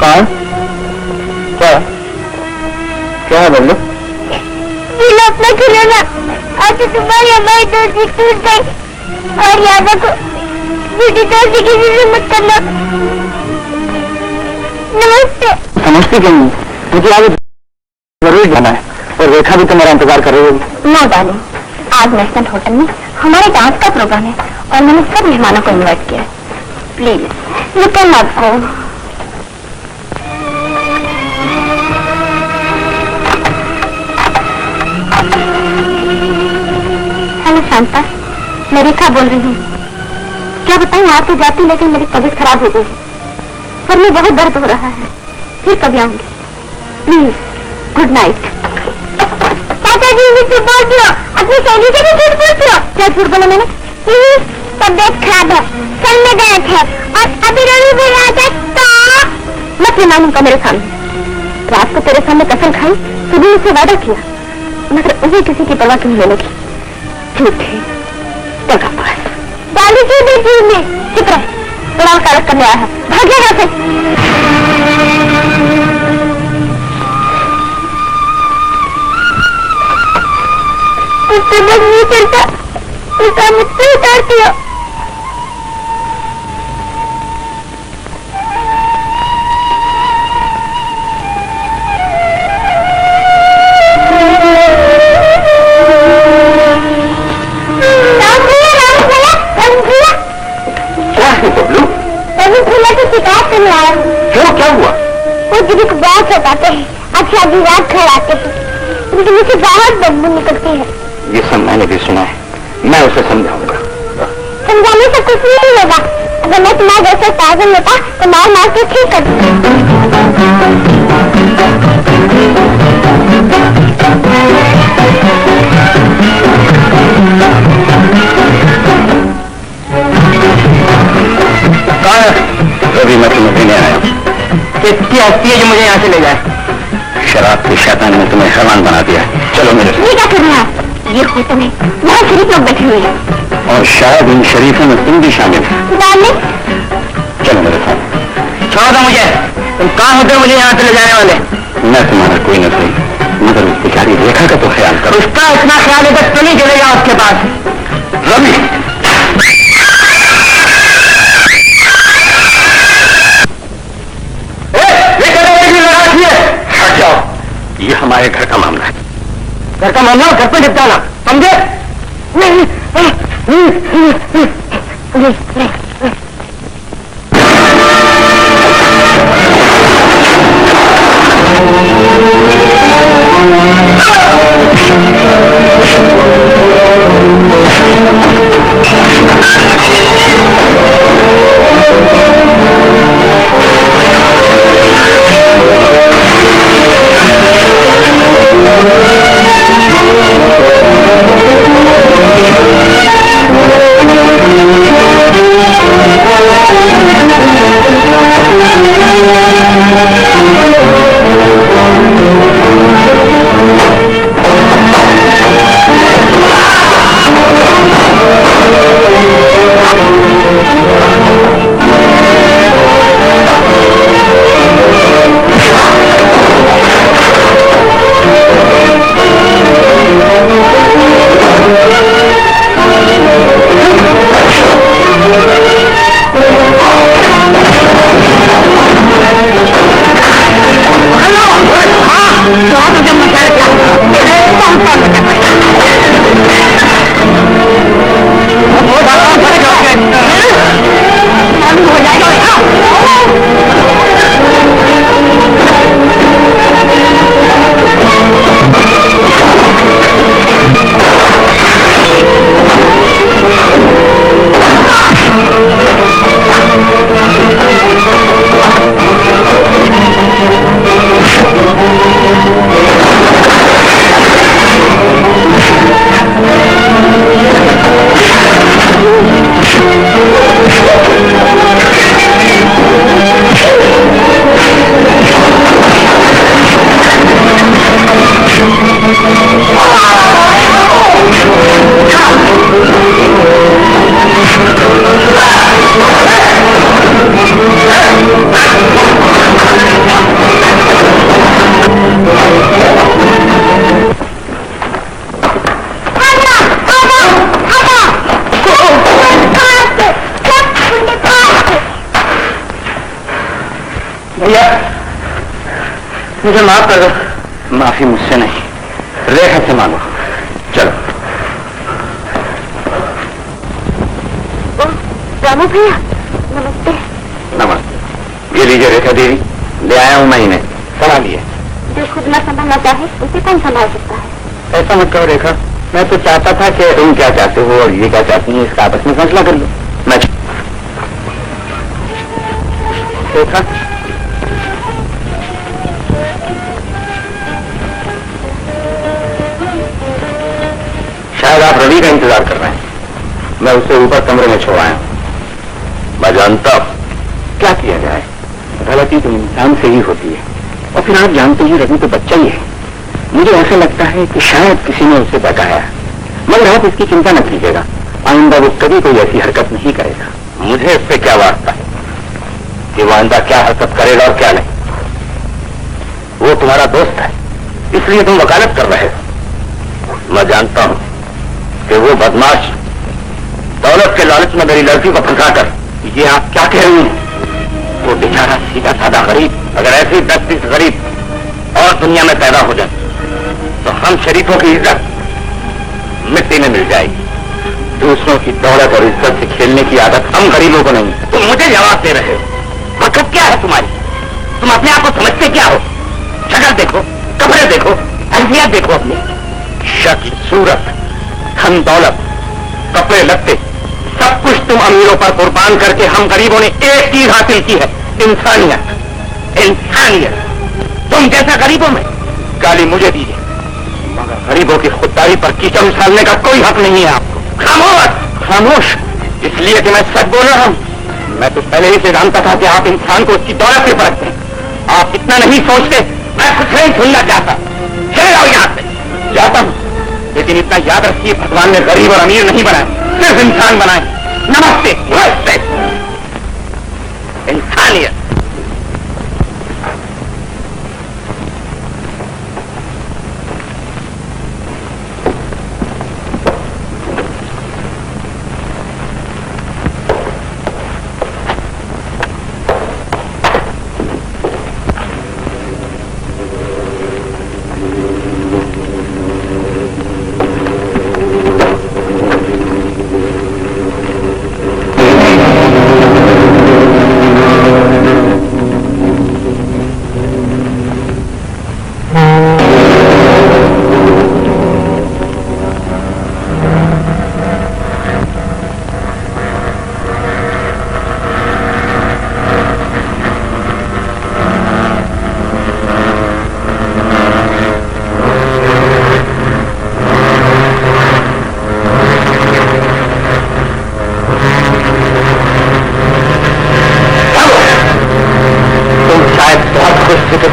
कौन? क्या क्या है बल्लू? अपना खिलौना आज तुम्हारी हमारी दोस्ती टूट गई। और याद रखो, मेरी दोस्ती किसी से मत करना। नमस्ते। नमस्ते क्यों? मुझे आगे जरूर जाना है और रेखा भी तो मेरा इंतजार कर रही होगी। नो डार्लिंग, आज नेशनल होटल में हमारे डांस का प्रोग्राम है और मैंने सब मेहमानों को इनवाइट किया है। Please you can not go. Hello Shanta, मैं रेखा बोल रही हूँ। क्या बताऊँ, आप तो जाती लेकिन मेरी तबीयत खराब हो गई है। सर में बहुत दर्द हो रहा है। फिर कभी आऊंगी। Please, good night. चाचा जी, मुझसे बोल दियो, अपनी सहेली से भी झूठ बोल दियो। क्या झूठ बोला मैंने? तबियत खराब है, सर में दर्द है और अभी रवि भी आ जाए तो मत मानूंगा मेरे सामने। रात को तेरे सामने कसम खाई, सुबह मुझसे वादा किया, मगर उन्हें किसी की परवाह क्यों होने लगी? झूठे डाली क्यों देखी में? चुप रहे, बड़ा कारक करने आया है, भाग यहाँ से। मुझसे बस नहीं चलता, उसका मुझसे उतार दिया। लेकिन मुझे बहुत बदबू निकलती है। ये सब मैंने भी सुना है, मैं उसे समझाऊंगा। समझाने से कुछ नहीं होगा। अगर मैं तुम्हारे जैसे पागल होता तो मार मार के ठीक कर अभी मैं तुम्हें लेने आया हूँ। कितनी हस्ती है जो मुझे यहाँ से ले जाए? शराब के शैतान ने तुम्हें हैवान बना दिया। चलो मेरे साथ। ये क्या कर रहे हैं? ये होटल है, यहाँ शरीफ लोग बैठे हुए हैं और शायद इन शरीफों में तुम भी शामिल है। चलो मेरे साथ। छोड़ दो मुझे। तुम कहाँ होते हो मुझे यहाँ से ले जाने वाले? मैं तुम्हारा कोई न सही, मगर उस बेचारी रेखा का तो ख्याल करो। उसका इतना ख्याल है तो नहीं चलेगा उसके पास। रवि, हट जाओ। ये हमारे घर का मामला है। घर का मामला घर पे निपटाना, समझे? भैया मुझे माफ कर दो। माफी मुझसे नहीं, रेखा से मांगो। चलो। रामू भैया नमस्ते। नमस्ते। ये लीजिए रेखा देवी, ले आया हूँ मैं इन्हें, संभालिए। जो खुद न संभालना चाहे उसे कौन संभाल सकता है? ऐसा मत करो रेखा, मैं तो चाहता था कि तुम क्या चाहते हो और ये क्या चाहती है इसका आपस में फैसला कर लो। मैं रेखा शायद आप रवि का इंतजार कर रहे हैं। मैं उसे ऊपर कमरे में छोड़ आया हूं। मैं जानता हूं क्या किया जाए, गलती तो इंसान से ही होती है। और फिर आप जानते ही रवि तो बच्चा ही है। मुझे ऐसा लगता है कि शायद किसी ने उसे बकाया, मगर आप इसकी चिंता न कीजिएगा। आइंदा वो कभी कोई ऐसी हरकत नहीं करेगा। मुझे इससे क्या वास्ता है कि वो आइंदा क्या हरकत करेगा और क्या नहीं। वो तुम्हारा दोस्त है, इसलिए तुम वकालत कर रहे हो। मैं जानता हूं कि वो बदमाश दौलत के लालच में मेरी लड़की को फंसाकर, ये आप क्या कह रही हैं? वो बेचारा सीधा साधा गरीब, अगर ऐसी 10-20 गरीब और दुनिया में पैदा हो जाए तो हम शरीफों की इज्जत मिट्टी में मिल जाएगी। दूसरों की दौलत और इज्जत से खेलने की आदत हम गरीबों को नहीं। तुम मुझे जवाब दे रहे हो, मतलब क्या है तुम्हारी? तुम अपने आप को समझते क्या हो? शक्ल देखो, कपड़े देखो, हैसियत देखो अपनी, शक्ल, सूरत, धन दौलत, कपड़े लत्ते, सब कुछ तुम अमीरों पर कुर्बान करके हम गरीबों ने एक चीज हासिल की है, इंसानियत। इंसानियत। तुम जैसा गरीबों में गाली मुझे दीजिए, मगर गरीबों की खुददारी पर कीचड़ उछालने का कोई हक नहीं है आपको। खामोश। खामोश इसलिए कि मैं सच बोल रहा हूं। मैं तो पहले ही से जानता था कि आप इंसान को उसकी दौलत से परखते हैं। आप इतना नहीं सोचते। मैं कुछ नहीं सुनना चाहता। चले जाओ यहां से। जाता हूं, लेकिन इतना याद रखिए, भगवान ने गरीब और अमीर नहीं बनाए, सिर्फ इंसान बनाए। नमस्ते। नमस्ते। इंसानियत।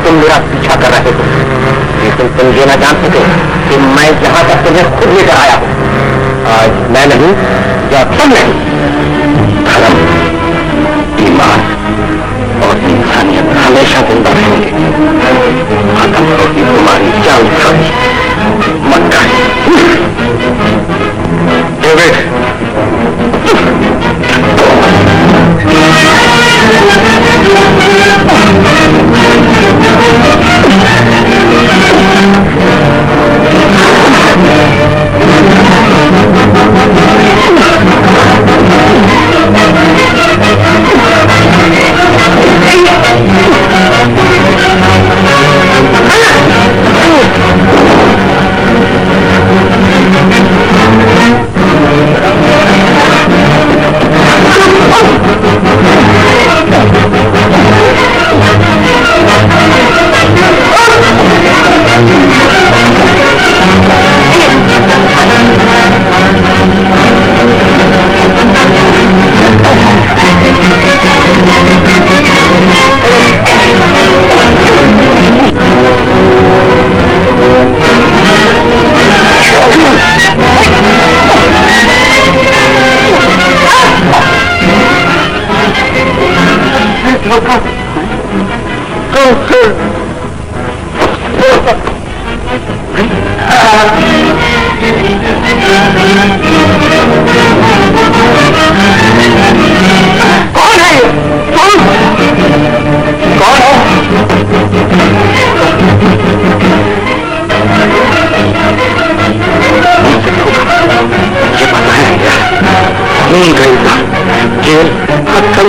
तुम मेरा पीछा कर रहे हो, लेकिन तुम ये न जान सके कि मैं जहां तक तुम्हें खुद लेकर आया हूं। आज मैं नहीं या तुम नहीं, धर्म, ईमान और इंसानियत हमेशा जिंदा रहेंगे। खत्म होगी तुम्हारी जान सारी मक्का। डेविड, जेल, हत्या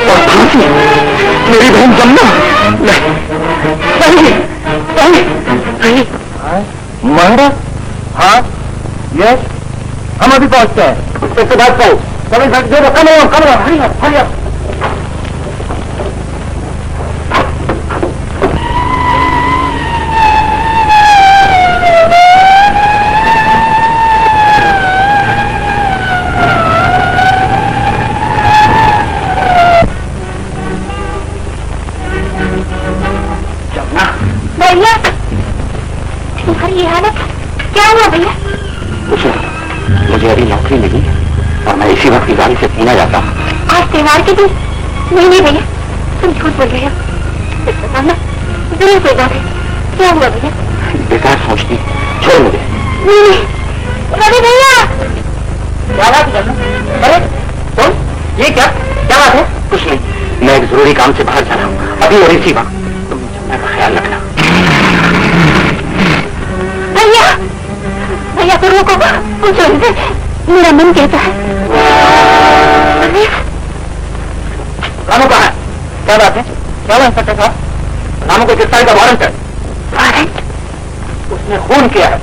और फांसी। मेरी बहन जमुना नहीं, नहीं, नहीं। महाराज, हाँ, यस, हम अभी पहुंचते हैं। उसके बाद पहुंच कभी कम हरी आप। भैया, तुम्हारी ये हालत क्या हुआ भैया? मुझे अभी नौकरी मिली और मैं इसी वक्त की गाड़ी से पूना जाता हूँ। आज त्योहार के दिन? नहीं भैया, तुम झूठ बोल रहे हो। जरूर कोई बात है। क्या हुआ भैया? बेकार सोचती, छोड़ मुझे। नहीं, रवि भैया। क्या बात है? अरे तुम ये क्या बात है? कुछ नहीं, मैं एक जरूरी काम से बाहर जा रहा हूँ अभी और इसी वक्त। तुम जमुना का ख्याल रखना। भैया, भैया तो रोको, कुछ मेरा मन कहता है। रामू कहाँ है? क्या बात है? क्या इंस्पेक्टर साहब? रामू को गिरफ्तारी का वारंट है। वारंट? उस उसने खून किया है।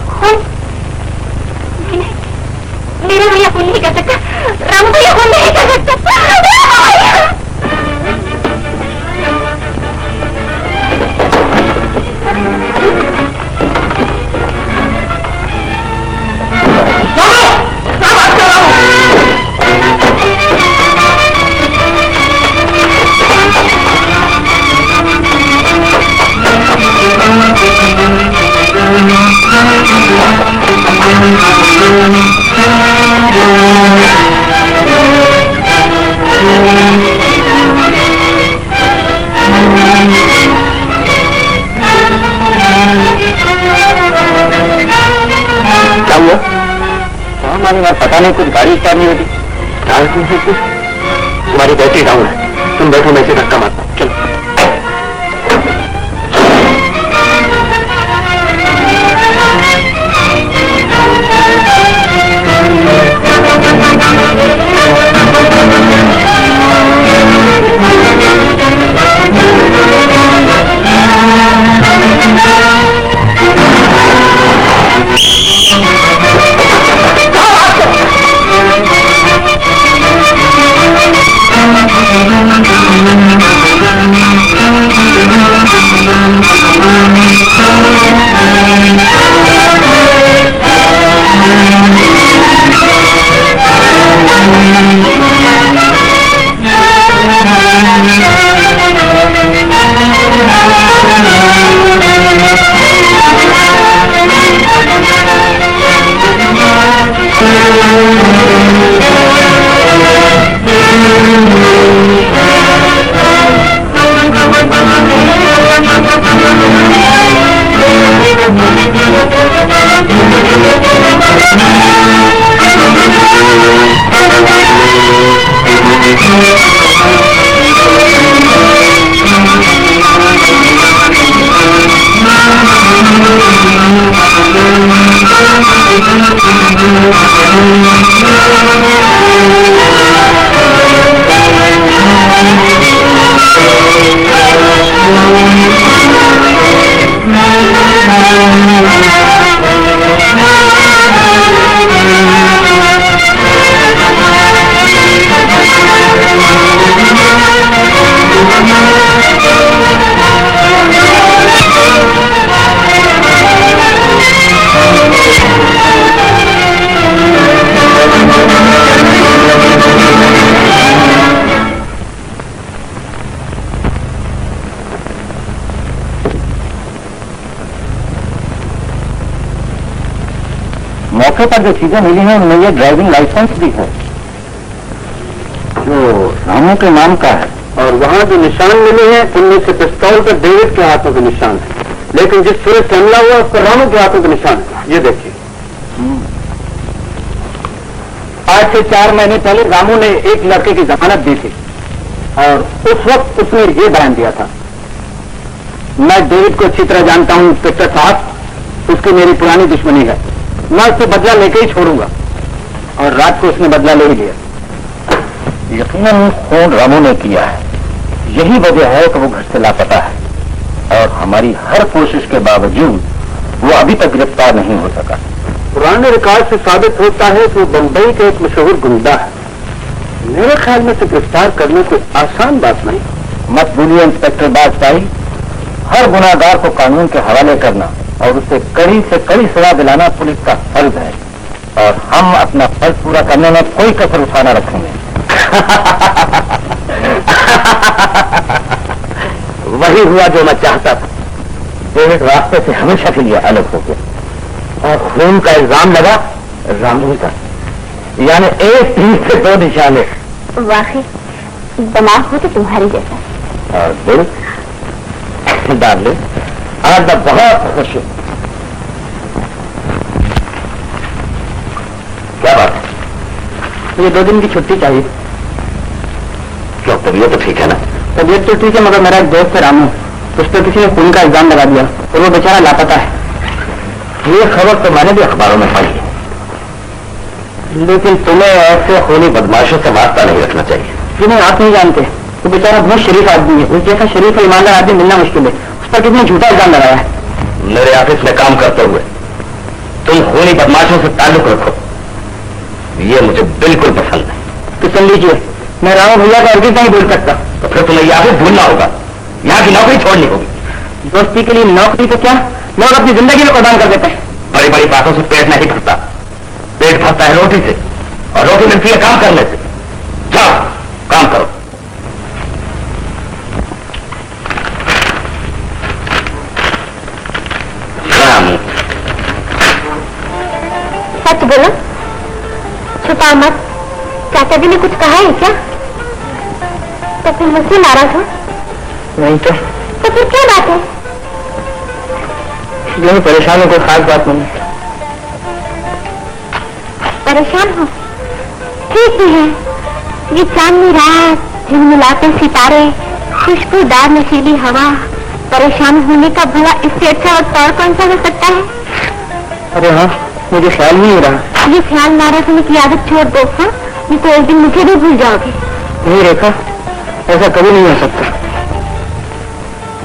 खून? नहीं, मेरा भैया खून नहीं कर सकता, रामू भैया खून नहीं कर सकता। पता नहीं, कुछ गाड़ी स्टार्ट नहीं होती। तुम्हारी बैटरी डाउन है, तुम बैठो, मैं इसे धक्का मारता हूँ। चलो। मौके पर जो चीजें मिली हैं उनमें ये ड्राइविंग लाइसेंस भी है जो रामू के नाम का है, और वहां जो निशान मिले हैं उनमें से पिस्तौल पर डेविड के हाथों के निशान है, लेकिन जिस सूरज से हमला हुआ उस पर रामू के हाथों के निशान है। ये देखिए, आज से 4 महीने पहले रामू ने एक लड़के की जमानत दी थी और उस वक्त उसने ये बयान दिया था, मैं डेविड को अच्छी तरह जानता हूं इंस्पेक्टर साहब, उसकी मेरी पुरानी दुश्मनी है, मैं उससे बदला लेके ही छोड़ूंगा। और रात को उसने बदला ले ही लिया। यकीनन खून रामू ने किया है, यही वजह है कि वो घर से लापता है और हमारी हर कोशिश के बावजूद वो अभी तक गिरफ्तार नहीं हो सका। पुराने रिकॉर्ड से साबित होता है कि वो बंबई का एक मशहूर गुंडा है। मेरे ख्याल में से गिरफ्तार करना कोई आसान बात नहीं। मत भूलिए इंस्पेक्टर बाजपाई, हर गुनाहगार को कानून के हवाले करना और उसे कड़ी से कड़ी सजा दिलाना पुलिस का फर्ज है, और हम अपना फर्ज पूरा करने में कोई कसर उठाना रखेंगे। वही हुआ जो मैं चाहता था। डेविड रास्ते से हमेशा के लिए अलग हो गया और खून का इल्जाम लगा रामू का, यानी एक तीर से 2 निशाने। वाकई दिमाग हो तो तुम्हारी जैसा। और दिल डाल, आज मैं बहुत खुश हूं। क्या बात है? मुझे 2 दिन की छुट्टी चाहिए। क्यों, तबीयत तो ठीक है ना? तबीयत तो ठीक है, मगर मेरा एक दोस्त है रामू, उस पर किसी ने खून का इल्जाम लगा दिया और वो बेचारा लापता है। ये खबर तो मैंने भी अखबारों में पढ़ी है, लेकिन तुम्हें ऐसे खूनी बदमाशों से वास्ता नहीं रखना चाहिए। जिन्हें आप नहीं जानते, वो बेचारा बहुत शरीफ आदमी है, उस जैसा शरीफ ईमानदार आदमी मिलना मुश्किल है। उस पर किसने झूठा इल्जाम लगाया है। मेरे ऑफिस में काम करते हुए तुम खूनी बदमाशों से ताल्लुक रखो, ये मुझे बिल्कुल पसंद है। तो सुन लीजिए, मैं रामू भैया का अर्जी नहीं बोल सकता। तो फिर तुम्हें यहाँ से भूलना होगा, यहाँ की नौकरी छोड़नी होगी। दोस्ती के लिए नौकरी तो क्या, लोग अपनी जिंदगी में प्रदान कर देते हैं। बड़ी बड़ी बातों से पेट नहीं भरता, पेट भरता है रोटी से, और रोटी मिलती है काम करने से। जाओ काम करो। सच बोलो, छुपा मत। चाचा जी ने कुछ कहा है क्या? तो फिर मुझसे नाराज हो? नहीं तो फिर क्या बात है? यही परेशान हो, कोई खास बात नहीं। परेशान हो? ठीक ही है। ये चांदनी रात, झिलमिलाते सितारे, खुशबूदार नशीली हवा, परेशान होने का भला इससे अच्छा और कौन सा हो सकता है? अरे हाँ, मुझे ख्याल नहीं हो रहा। ये ख्याल नाराज होने की आदत छोड़ दो। हाँ, नहीं तो एक दिन मुझे भी भूल जाओगे। नहीं रेखा, ऐसा कभी नहीं हो सकता।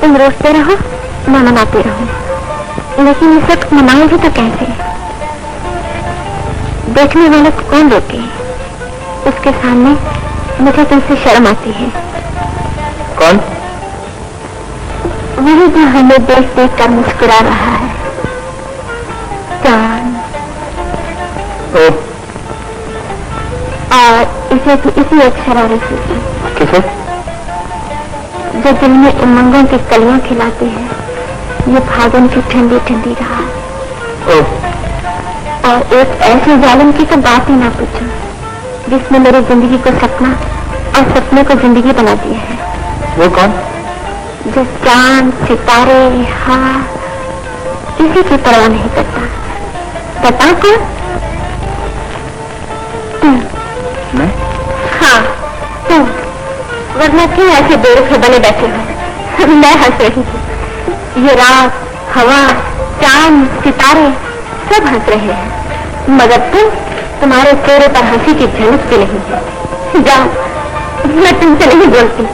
तुम रोते रहो, मैं मनाते रहो, लेकिन इस वक्त मनाओगे तो कैसे? देखने वाले को कौन रोके? उसके सामने मुझे तुमसे शर्म आती है। कौन? वही जो हमें देख देख कर मुस्कुरा रहा है, चांद। और इसे भी इसी अक्षरारे से किसे? जो दिल में उमंगों की कलियां खिलाती है, ये फागुन की ठंडी ठंडी रात। और एक ऐसे जालिम की तो बात ही ना पूछो, जिसने मेरी जिंदगी को सपना और सपने को जिंदगी बना दिया है। वो कौन? जो चांद, सितारे, हाँ, किसी की परवाह नहीं करता। बता कौन? तुम। मैं? हाँ, तुम। वरना क्यों ऐसे बेरुखे बने बैठे हो? मैं हंस रही हूँ, ये रात, हवा, चांद, सितारे सब हंस रहे हैं, मगर तुम्हारे चेहरे पर हंसी की झलक भी नहीं है। जाओ, मैं तुमसे नहीं बोलती।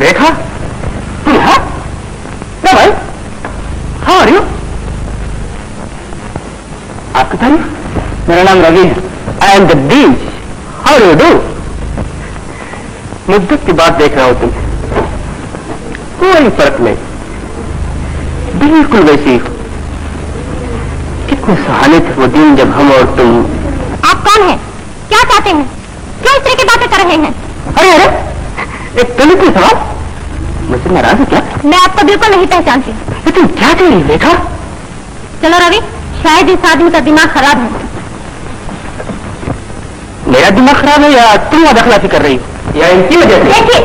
रेखा, तुम यहाँ? क्या भाई? हाँ आ रही हो? आपका तारीफ? मेरा नाम रवि है। I am Jagdish. How do you do? मुद्दत की बात देख रहा हूं तुम, कोई फर्क नहीं, बिल्कुल वैसी हो। कितने सुहाने थे वो दिन जब हम और तुम। आप कौन हैं? क्या चाहते हैं? क्यों इस तरह की बातें कर रहे हैं? अरे अरे, एक टेलीफोन सवाल, मुझसे नाराज है क्या? मैं आपको बिल्कुल नहीं पहचानती। तुम क्या कह रही रेखा? चलो रवि, शायद इस आदमी का दिमाग खराब है। मेरा दिमाग खराब है या तुम अदखलाफी कर रही हो या इनकी वजह से? देखिए,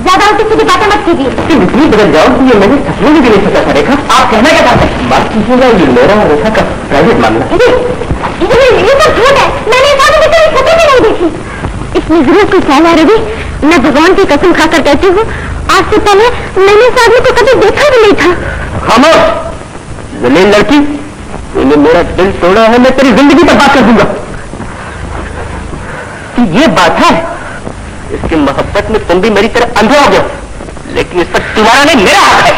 ज्यादा उल्टी सीधी बातें मत कीजिए। तुम इतनी बदल जाओ कि ये मैंने सपने में भी नहीं सोचा था। रेखा, आप कहना क्या चाहते हैं? बात कीजिएगा, ये मेरा और रेखा का प्राइवेट मामला है। ये तो झूठ है। मैंने इस आदमी को सपने में नहीं देखी। इसमें जरूर कुछ ख्याल है रवि। मैं भगवान की कसम खाकर कहती हूँ, आज से पहले मैंने इस आदमी को कभी देखा भी नहीं था। खामोश जलील लड़की, तूने मेरा दिल तोड़ा है, मैं तेरी जिंदगी बर्बाद कर दूंगा। ये बात है, इसकी मोहब्बत में तुम भी मेरी तरह अंधे हो गए, लेकिन इस पर तुम्हारा नहीं मेरा हक है,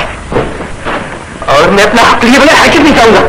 और मैं अपना हक लिए बगैर हरकत नहीं चाहूंगा।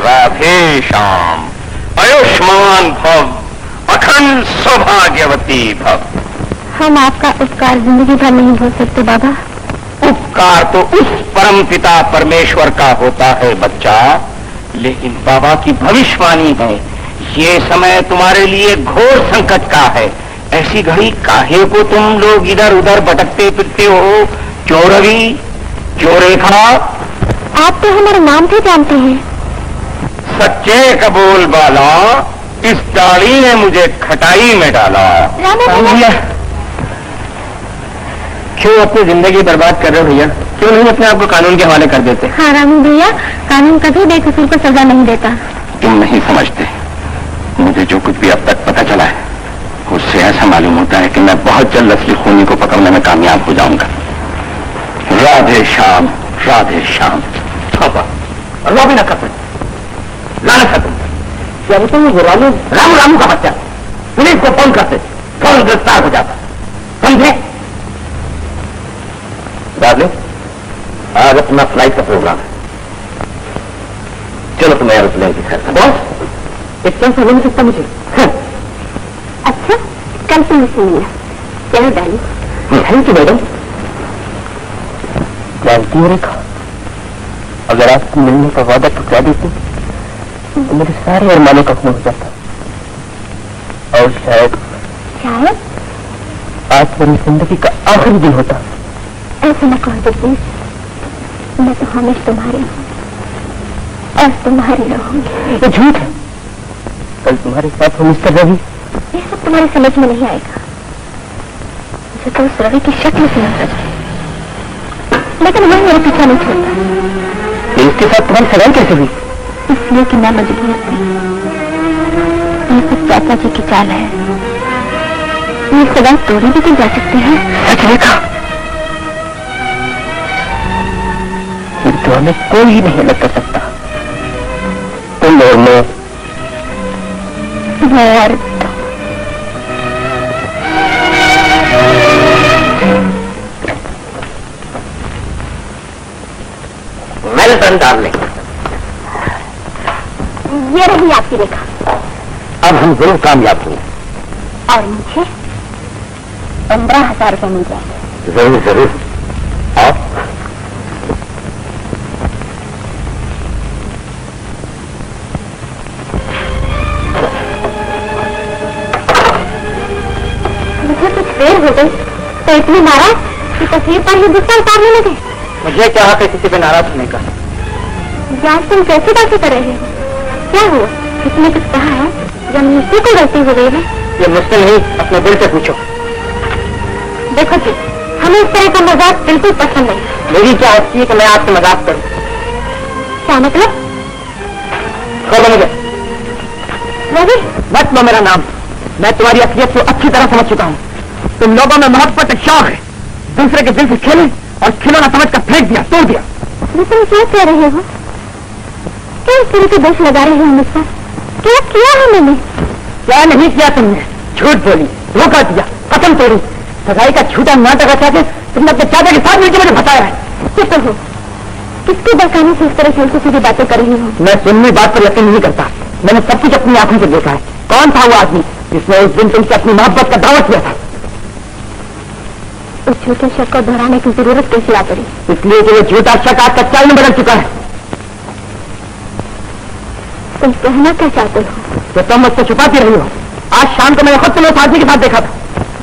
राधेश्याम, आयुष्मान भव, अखंड सौभाग्यवती भव। हम आपका उपकार जिंदगी भर नहीं भूल सकते बाबा। उपकार तो उस परम पिता परमेश्वर का होता है बच्चा, लेकिन बाबा की भविष्यवाणी है, ये समय तुम्हारे लिए घोर संकट का है। ऐसी घड़ी काहे को तुम लोग इधर उधर भटकते फिरते हो? क्यों रवि, क्यों रेखा? आप तो हमारा नाम भी जानते हैं। सच्चे कबूल वाला, इस डाली ने मुझे खटाई में डाला। क्यों अपनी जिंदगी बर्बाद कर रहे हो भैया? क्यों नहीं अपने आप को कानून के हवाले कर देते? हाँ रामू भैया, कानून कभी बेकसूर को सजा नहीं देता। तुम नहीं समझते, मुझे जो कुछ भी अब तक पता चला है ऐसा मालूम होता है कि मैं बहुत जल्द असली खूनी को पकड़ने में कामयाब हो जाऊंगा। राधे श्याम, राधे श्याम। रो भी न कर सकते, लाना था तुम। क्या बताऊँ, वो रामू रामू का बच्चा। पुलिस को फोन करते, फौरन गिरफ्तार हो जाता, समझे? डार्लिंग, आज अपना फ्लाइट का प्रोग्राम है, चलो तुम्हें एरोप्लेन की खैर। बॉस, एक चांस मिल सकता मुझे? अच्छा, कल से मुझसे मिलना। चलो डार्लिंग। Thank you madam. जानती हो रेखा, अगर आपको मिलने का वादा टुकरा देती तो मेरे सारे अरमानों का खून हो जाता। और शायद आज मेरी जिंदगी का आखिरी दिन होता। ऐसे न कहो जगदीश, मैं तो हमेशा तुम्हारी हूँ और तुम्हारी रहूंगी। ये झूठ है। कल तुम्हारे साथ हो मिस्टर रवि। ये सब तुम्हारी समझ में नहीं आएगा। मुझे तो उस रवि की शक्ल से नफरत है, लेकिन वह मेरा पीछा नहीं छोड़ता। इसके साथ तुम्हारी सगाई कैसे हुई? इसलिए कि मैं मजबूर थी। ये सब चाचा जी की चाल है। ये सगाई तोड़ी भी तो जा सकते हैं। सच देखा, तो हमें कोई नहीं अलग कर सकता, तुम और मैं और वेल डन डार्लिंग। ये रही आपकी रेखा। अब हम जरूर कामयाब होंगे। और मुझे 15,000 रुपये मिल जाएंगे। जरूर जरूर। और मुझे कुछ देर हो गई तो इतनी नाराज कि तस्वीर पर ही गुस्सा उतारने लगे। मुझे क्या हक है किसी पे नाराज होने का? आज तुम कैसी बातें कर रहे हो? क्या हुआ? किसने कुछ कहा है? जब मुझसे को गलती हो गई है? ये मुझसे नहीं, अपने दिल से पूछो। देखो जी, हमें इस तरह का मजाक बिल्कुल पसंद नहीं। मेरी क्या हस्ती है कि मैं आपसे मजाक करूं? क्या मतलब? छोड़ो मुझे। रवि, मत लो मेरा नाम। मैं तुम्हारी असलियत को अच्छी तरह समझ चुका हूँ। तुम लोगों में मोहब्बत एक शौक है, दूसरे के दिल से खेले और खिलौना समझ कर फेंक दिया, तोड़ दिया। ये तुम क्या कह रहे हो? क्या इस तरह के दोष लगा रहे हो मुझ पर? क्या किया है मैंने? क्या नहीं किया तुमने? झूठ बोली, धोखा दिया, कसम तोड़ी, सगाई का झूठा नाटक रचा के तुमने अपने चाचा के साथ मिलकर मुझे फंसाया है। चुप रहो। किसके बहकाने से इस तरह की उल्टी सीधी बातें कर रही हो? मैं सुननी बात पर यकीन नहीं करता। मैंने सब कुछ अपनी आंखों से देखा है। कौन था वो आदमी जिसने उस दिन तुमसे अपनी मोहब्बत का दावा किया था? उस झूठे शक को दोहराने की जरूरत कैसी आ पड़ी? इसलिए कि वो झूठा शक आज सच्चाई में बदल चुका है। तुम कहना क्या चाहते हो? तो तुम मुझसे छुपाती रही हो। आज शाम को मैंने खुद तुम्हें साथी के साथ देखा था।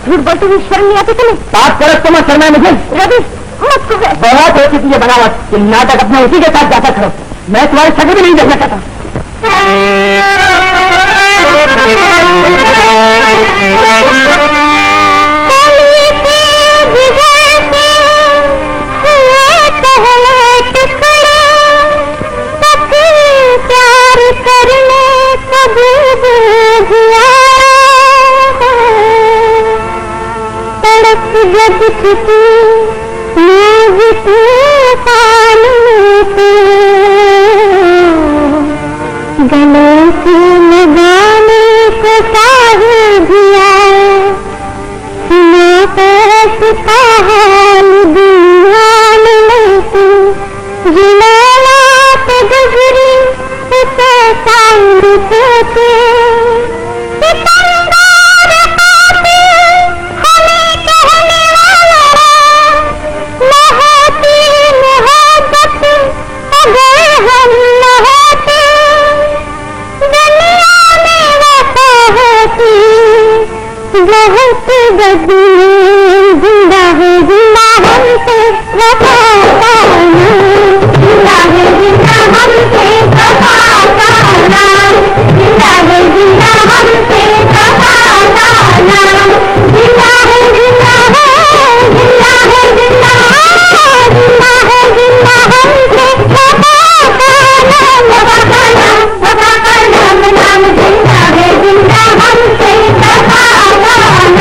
झूठ बोलते हुए शर्म नहीं आती तुम्हें? बात करो तुम शर्मा है मुझे। रवि, मत कहो। बहुत हो चुकी है बनावट कि नाटक अपने उसी के साथ जाता करो। मैं तुम्हारी शक्ल भी नहीं देखना चाहता। जब छुपी मैं तूफान से गले से लगाने को साहे दिया, मैं कैसा हाल दीवान में तू जिलाला पे गुजरी उसे सांग सोचे बहुत बदले जिंदा है जिंदा हमसे वफा पाना, जिंदा है जिंदा हमसे वफा पाना, जिंदा है जिंदा हमसे वफा पाना, जिंदा है जिंदा है जिंदा है जिंदा है जिंदा है जिंदा हमसे वफा पाना, वफा पाना वफा पाना नाम जिंदा है जिंदा हमसे वफा पाना।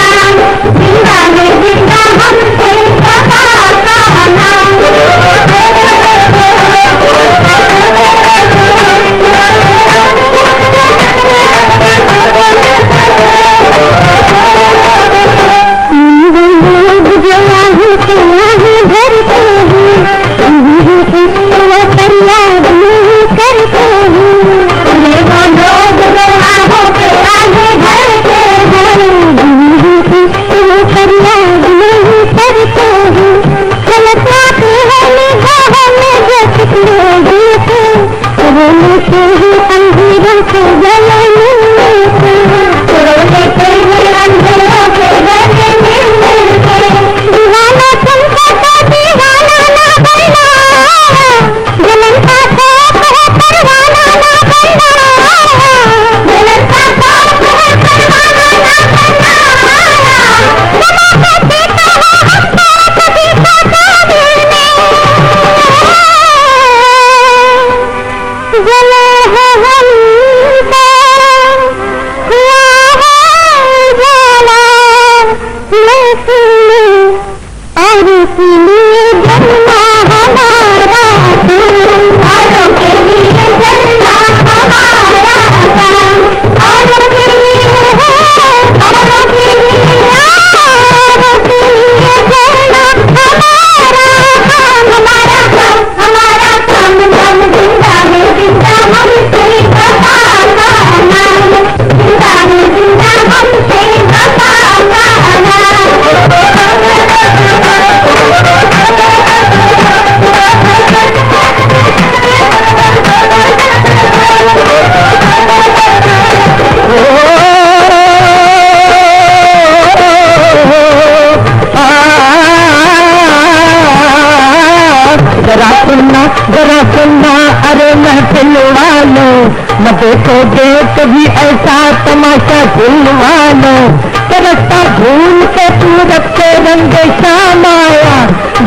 रंग शाम आया,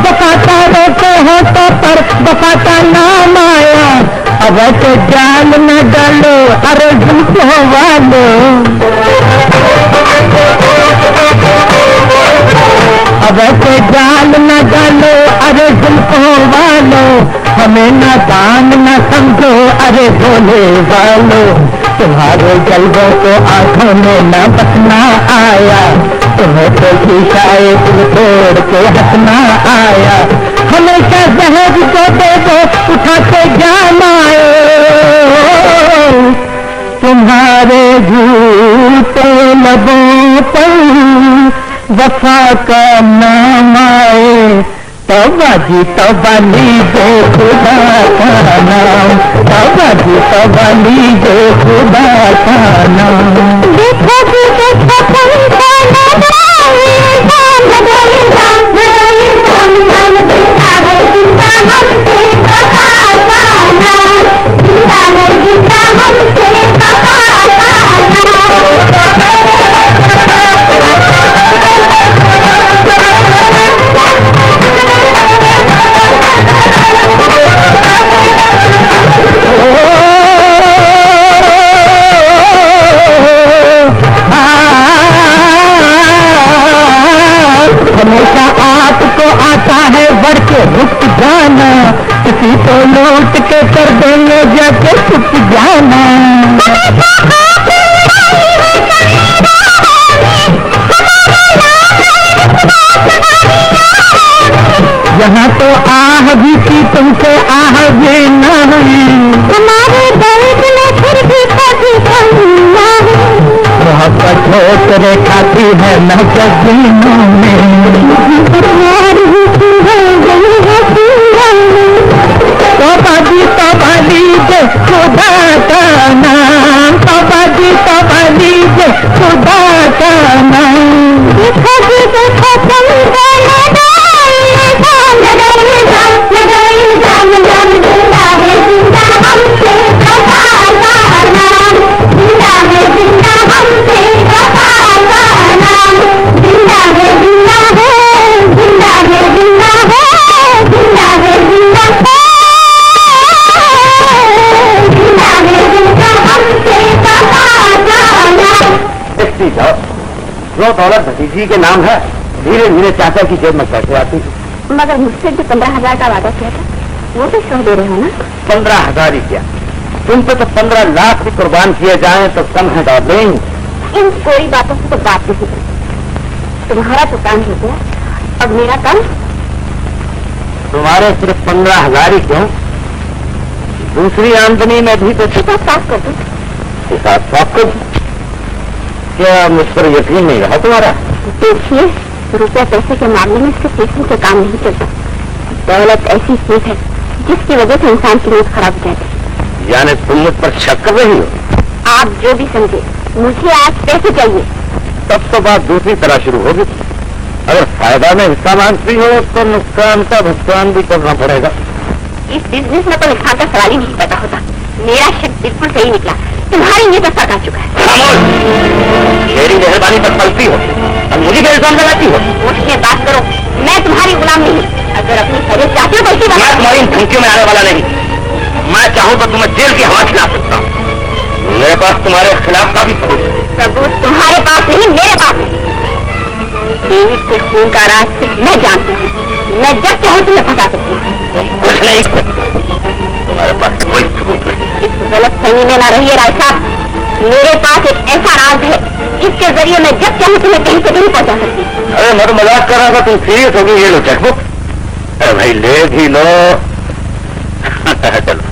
दफाता रोके हो तो पर दफाता नाम आया। अब तो जाल न डालो अरे झूठो वालो, अब तो जाल न डालो अरे झूठो वालो, हमें न दान न समझो अरे भोले वालो। तुम्हारे जलवों को आंखों में न बसना आया, तुम्हें तो शीशाए दिल तोड़ के हंसना आया। हमेशा जहर को दे दो उठाते जान आए, तुम्हारे झूठे लबों पर वफा का नाम आए। तौबा जी तौबा लीजिए खुदा का नाम, तौबा जी तौबा लीजिए खुदा का नाम। देखो जी देखो हमेशा आपको आता है बढ़ के रुक जाना, किसी को लौट के कर देंगे जाके छुप जाना। यहाँ तो आह भी थी तुमसे आह भी नहीं, हमारे दर्द में फिर भी कभी मोहब्बत ठोकरे खाती है न जमीनों में। तौबा जी तौबा लीजिए खुदा का नाम, तौबा जी तौबा लीजिए खुदा का नाम। देखो जी देखो जो दौलत भतीजी के नाम है धीरे धीरे चाचा की जेब में कैसे आती है। मगर मुझसे जो 15,000 का वादा किया था वो तो क्यों दे रहे हो ना? 15,000 ही क्या, तुम पे तो 15 लाख भी कुर्बान किए जाएं तो कम है डार्लिंग। इन कोई बातों से तो बात नहीं करती। तुम्हारा तो काम हो गया, अब मेरा काम। तुम्हारे सिर्फ 15,000 ही क्यों, दूसरी आमदनी में भी तो हिसाब साफ कर दो। हिसाब साफ कर दो। क्या मुझ पर यकीन नहीं रहा तुम्हारा? देखिए, रुपया पैसे के मामले में सिर्फ पैसों से काम नहीं चलता। दौलत ऐसी चीज है जिसकी वजह से इंसान की नींद खराब हो जाती है। यानी तुम मुझ पर शक कर रही हो? आप जो भी समझे, मुझे आज पैसे चाहिए। तब तो बात दूसरी तरह शुरू होगी। अगर फायदा में हिस्सा मांगती हो तो नुकसान का भुगतान भी करना पड़ेगा। इस बिजनेस में तो नुकसान का सवाल ही नहीं पैदा होता। मेरा शक बिल्कुल सही निकला, तुम्हारी नीयत पर फर्क आ चुका है। मेरी मेहरबानी पर पलती हो और मुझे भी इल्जाम लगाती हो। उठ के बात करो, मैं तुम्हारी गुलाम नहीं। अगर अपनी खरीद चाहती हो तो इसी बात। मैं तुम्हारी धमकियों में आने वाला नहीं। मैं चाहूँ तो तुम्हें जेल की हवा खिला सकता हूँ। मेरे पास तुम्हारे खिलाफ का भी सबूत है। सबूत तुम्हारे पास नहीं, मेरे पास है। डेविड के खून का राज सिर्फ मैं जानती हूँ। मैं जब चाहूँ तुम्हें फंसा सकती हूँ। कुछ नहीं, तुम्हारे पास कोई सबूत नहीं। इस गलत फहमी में ना रहिए राय साहब। मेरे पास एक ऐसा राज है जिसके जरिए मैं जब चाहूँ तुम्हें कहीं से कहीं पहुँचा सकती हूँ। अरे मैं तो मजाक कर रहा था, तुम सीरियस होगी। ये लो चेकबुक। अरे भाई ले भी लो। चलो।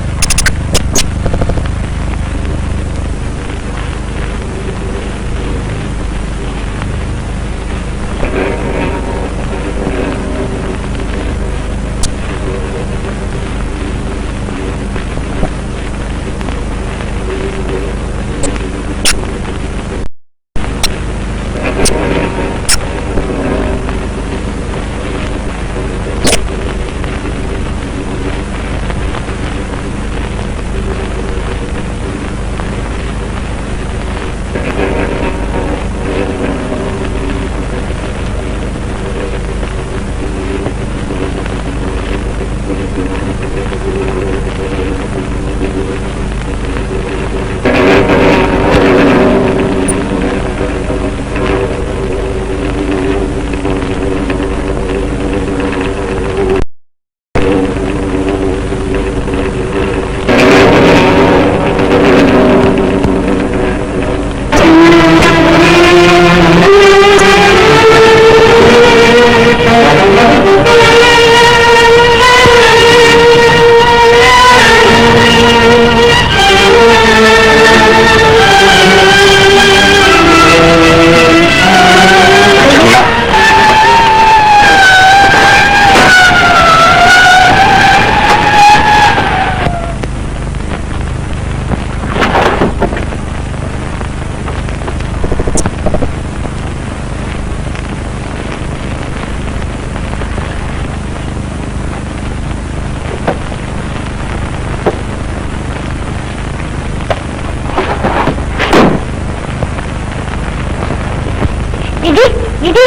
दीदी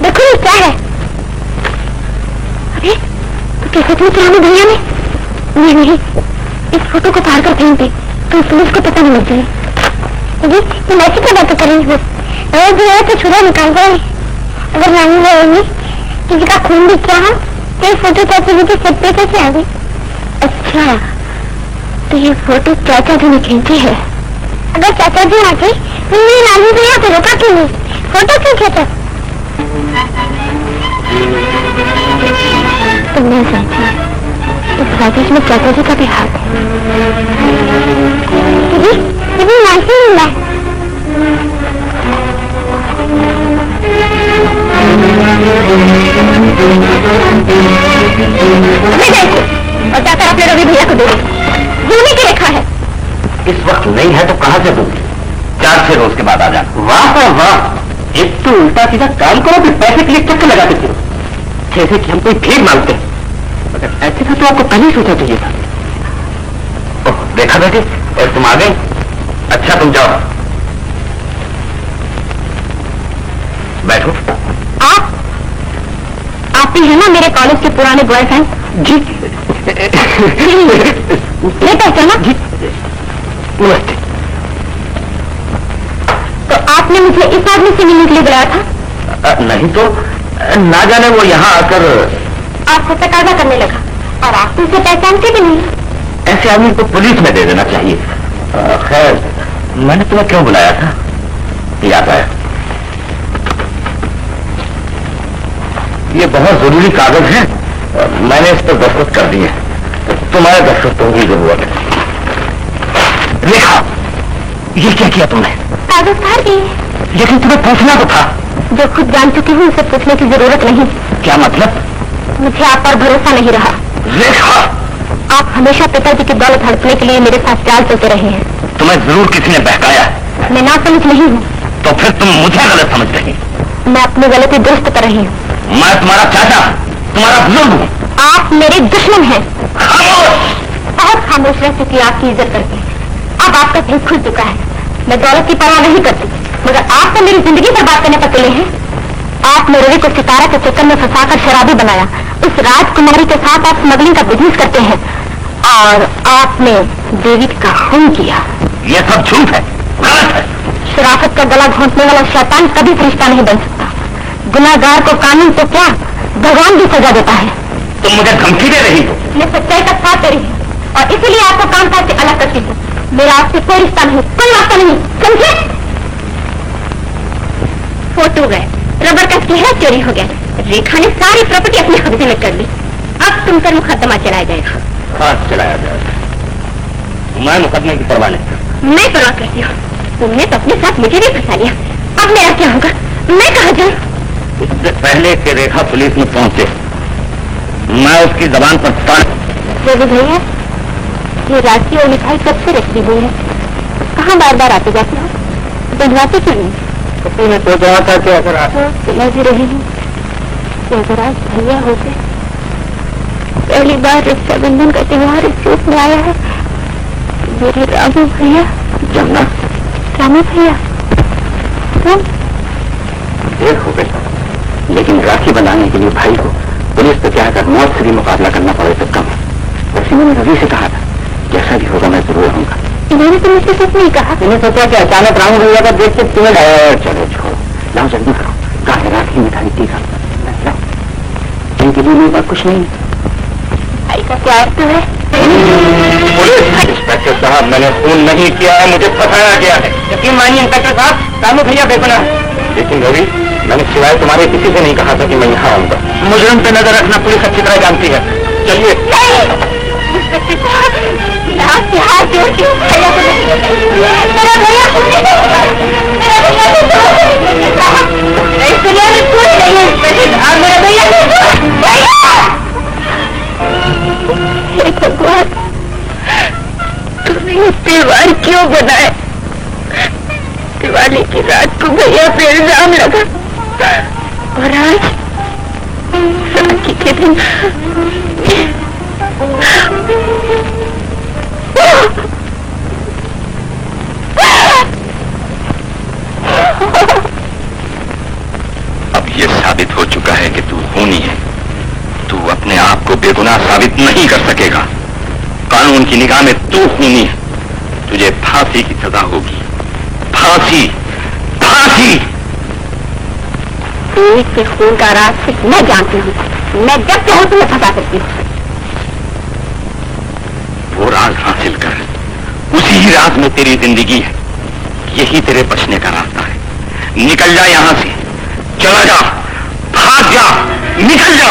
देखो ये क्या है? अरे तो कैसे तुम पुराने भैया ने? नहीं नहीं, इस फोटो को फाड़ कर फेंक दे तो पुलिस को पता नहीं लग जाए। दीदी तुम ऐसी क्या बातें कर रही हो? अरे भैया तो छुरा निकाल गए। अगर नहीं रहेंगी किसी का खून दिख रहा तो ये फोटो चाचा जी के सर पे कैसे आ गई? अच्छा तो ये फोटो चाचा जी ने खींची है। अगर चाचा जी आ गए तो मेरे नानी भैया को रोका क्यों नहीं? फोटो क्यों खींचा? तुमने समझा इस कागज में चाचा जी का भी हाथ है। दीदी नाची मिला और जाकर अपने रवि भैया को दे दूंगी की रेखा है। इस वक्त नहीं है तो कहां से दूंगी? 4-6 रोज के बाद आ जाना। वाह वाह, एक तो उल्टा सीधा काम करो फिर पैसे के लिए चक्कर लगाते फिरो, जैसे कि हम कोई भीख मांगते हैं। मगर ऐसे का तो आपको पहले ही सोचा चाहिए था। ओह देखा बेटे, और तुम आ गए। अच्छा तुम जाओ, बैठो। आप ही है ना मेरे कॉलेज के पुराने बॉयफ्रेंड? जी ये पहचाना जी? नमस्ते। तो आपने मुझे इस आदमी से मिलने के लिए बुलाया था? नहीं तो ना जाने वो यहाँ आकर आपको तकाजा करने लगा और आप उसे पहचानते भी नहीं। ऐसे आदमी को पुलिस में दे देना चाहिए। खैर मैंने तुम्हें क्यों बुलाया था याद आया। ये बहुत जरूरी कागज है, मैंने इस पर दस्तखत कर दिए। तुम्हारे दस्तखतों की जरूरत है। देखा ये क्या किया तुमने? कागज फाड़ दिए। लेकिन तुम्हें पूछना तो था। जो खुद जान चुकी हूँ उसे पूछने की जरूरत नहीं। क्या मतलब? मुझे आप पर भरोसा नहीं रहा। रेखा, आप हमेशा पिताजी की दौलत हड़पने के लिए मेरे साथ चाल चलते रहे हैं। तुम्हें जरूर किसी ने बहकाया। मैं ना समझ नहीं हूँ। तो फिर तुम मुझे गलत समझ रही। मैं अपनी गलती दुरुस्त कर रही हूँ। मैं तुम्हारा चाचा, तुम्हारा बुजुर्ग हूँ। आप मेरे दुश्मन हैं। खामोश। बहुत खामोश रह चुकी आपकी इज्जत करके। अब आपका दिल खुल चुका है। मैं दौलत की परवाह नहीं करती, मगर आप तो मेरी जिंदगी बर्बाद करने पर तुले हैं। आपने रवि को सितारा के चक्कर में फंसाकर शराबी बनाया। उस राजकुमारी के साथ आप स्मगलिंग का बिजनेस करते हैं और आपने डेविड का खून किया। ये सब झूठ है, गलत है। शराफत का गला घोंटने वाला शैतान कभी फरिश्ता नहीं बन सकता। गुनाहगार को कानून तो क्या भगवान भी सजा देता है। तुम मुझे धमकी दे रही हो। मैं सच्चाई का साथ दे रही हूँ और इसीलिए आपको काम काज से अलग करती हूँ। मेरा आपसे कोई रिश्ता नहीं, कोई वास्ता नहीं, समझे? फोटो गए, रबर का चेहरा चोरी हो गया। रेखा ने सारी प्रॉपर्टी अपने कब्जे में कर ली। अब तुम पर मुकदमा चलाया जाएगा। हाँ चलाया जाएगा। मैं मुकदमे की परवाह नहीं। मैं परवाह करती हूँ। तुमने तो अपने साथ मुझे भी फंसा लिया। अब मेरा क्या होगा? मैं कहाँ जाऊँ? इससे पहले कि रेखा पुलिस में पहुंचे मैं उसकी जबान पर रवि भैया, ये राखी और मिठाई कब से रखी हुई है? कहाँ बार बार आते जाते हो? भिजवाते क्यों नहीं? कभी मैं सोच रहा था कि अगर समझ रही हूँ कि अगर आज भैया होते। पहली बार रक्षाबंधन का त्योहार इस रूप में आया है। मेरे रामू भैया। जमुना, रामू भैया तुम? देर हो गई, लेकिन राखी बनाने के लिए भाई को पुलिस पे जाकर मौत से भी मुकाबला करना पड़े तो कम है। वैसे मैंने रवि से कहा था जैसा भी होगा मैं जरूर रहूंगा। इन्होंने तो मुझसे कुछ नहीं कहा। मैंने सोचा कि अचानक रामू भैया का देख के तुम्हें चलो छोड़ो, लाओ जल्दी करो। कहा है राखी मिठाई टीका लाओ। इनके लिए मेरे पास कुछ नहीं। भाई का क्या अर्थ है? इंस्पेक्टर साहब, मैंने खून नहीं किया है, मुझे फंसाया गया है। यकीन मानिए इंस्पेक्टर साहब, रामू भैया बेगुनाह है। लेकिन रवि, मैंने सिवाय तुम्हारे किसी से नहीं कहा था कि मैं यहाँ आऊंगा। मुजरिम पे नजर रखना पुलिस अच्छी तरह जानती है। चलिए। इंस्पेक्टर साहब, मैं आपके हाथ जोड़ती हूँ। भैया को मेरा भैया इस दुनिया में कुछ नहीं है इंस्पेक्टर साहब। मेरा भैया हे भगवान, तुमने त्योहार क्यों बनाए? दिवाली की रात को भैया पे इल्जाम लगा और आज राखी के दिन ये साबित हो चुका है कि तू खूनी है। तू अपने आप को बेगुनाह साबित नहीं कर सकेगा। कानून की निगाह में तू खूनी है। तुझे फांसी की सजा होगी। फांसी, फांसी। के खून का राज सिर्फ मैं जानती हूँ। मैं जब चाहूँ तुम्हें फंसा सकती हूँ। वो राज हासिल कर। उसी ही राज में तेरी जिंदगी है। यही तेरे बचने का रास्ता है। निकल जा यहां से। चला जा, भाग जा, निकल जा।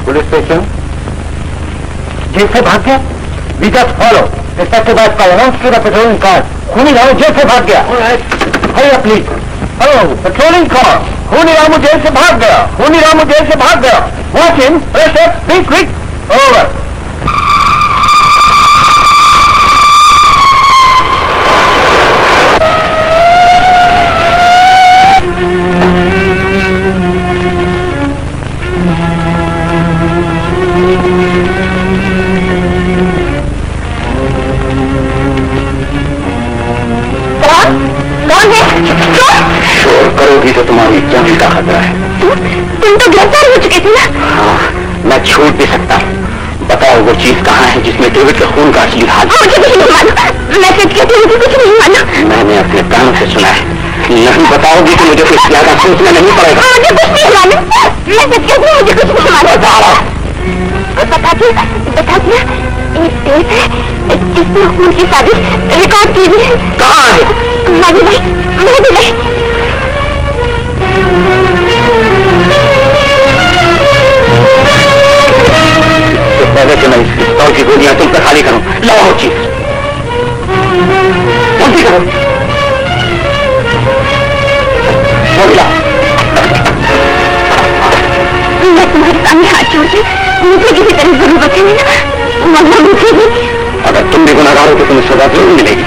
Police station. जेल से भाग गया? We just follow. इंस्पेक्टर बैच का announce to the patrolling car. खूनी रामू जेल से भाग गया। Hurry up please. Hello, patrolling car. खूनी रामू जेल से भाग गया। खूनी रामू जेल से भाग गया। Watch him, pressure, quick quick. Over. शोर करोगी तो तुम्हारी जान का खतरा है। तुम तो गिरफ्तार हो चुके थे ना? हाँ, मैं छूट भी सकता हूँ। बताओ वो चीज कहाँ है जिसमें डेविड के खून का असली हाल? मुझे कुछ नहीं मालूम। मैं सच कहती हूँ, मुझे कुछ नहीं मालूम। मैंने अपने कानों से सुना है। नहीं बताओगी तो मुझे कुछ ज्यादा सोचना नहीं पड़ेगा। मुझे कुछ नहीं मालूम। मैं सच कहती हूँ, मुझे कुछ नहीं मालूम। बता दिया एक टेप है जिसमें खून की शादी रिकॉर्ड की हुई है। कहाँ है? तो पहले कि मैं इस पिस्तौल की गोलियां तुम पर खाली करूं, लाओ वो चीज। जल्दी करो। मैं तुम्हारे सामने हाथ जोड़ती, मुझे किसी तरह जरूरत है ना, वरना मुझे भी। अगर तुम भी गुनाहगार हो तो तुम्हें सजा जरूर मिलेगी।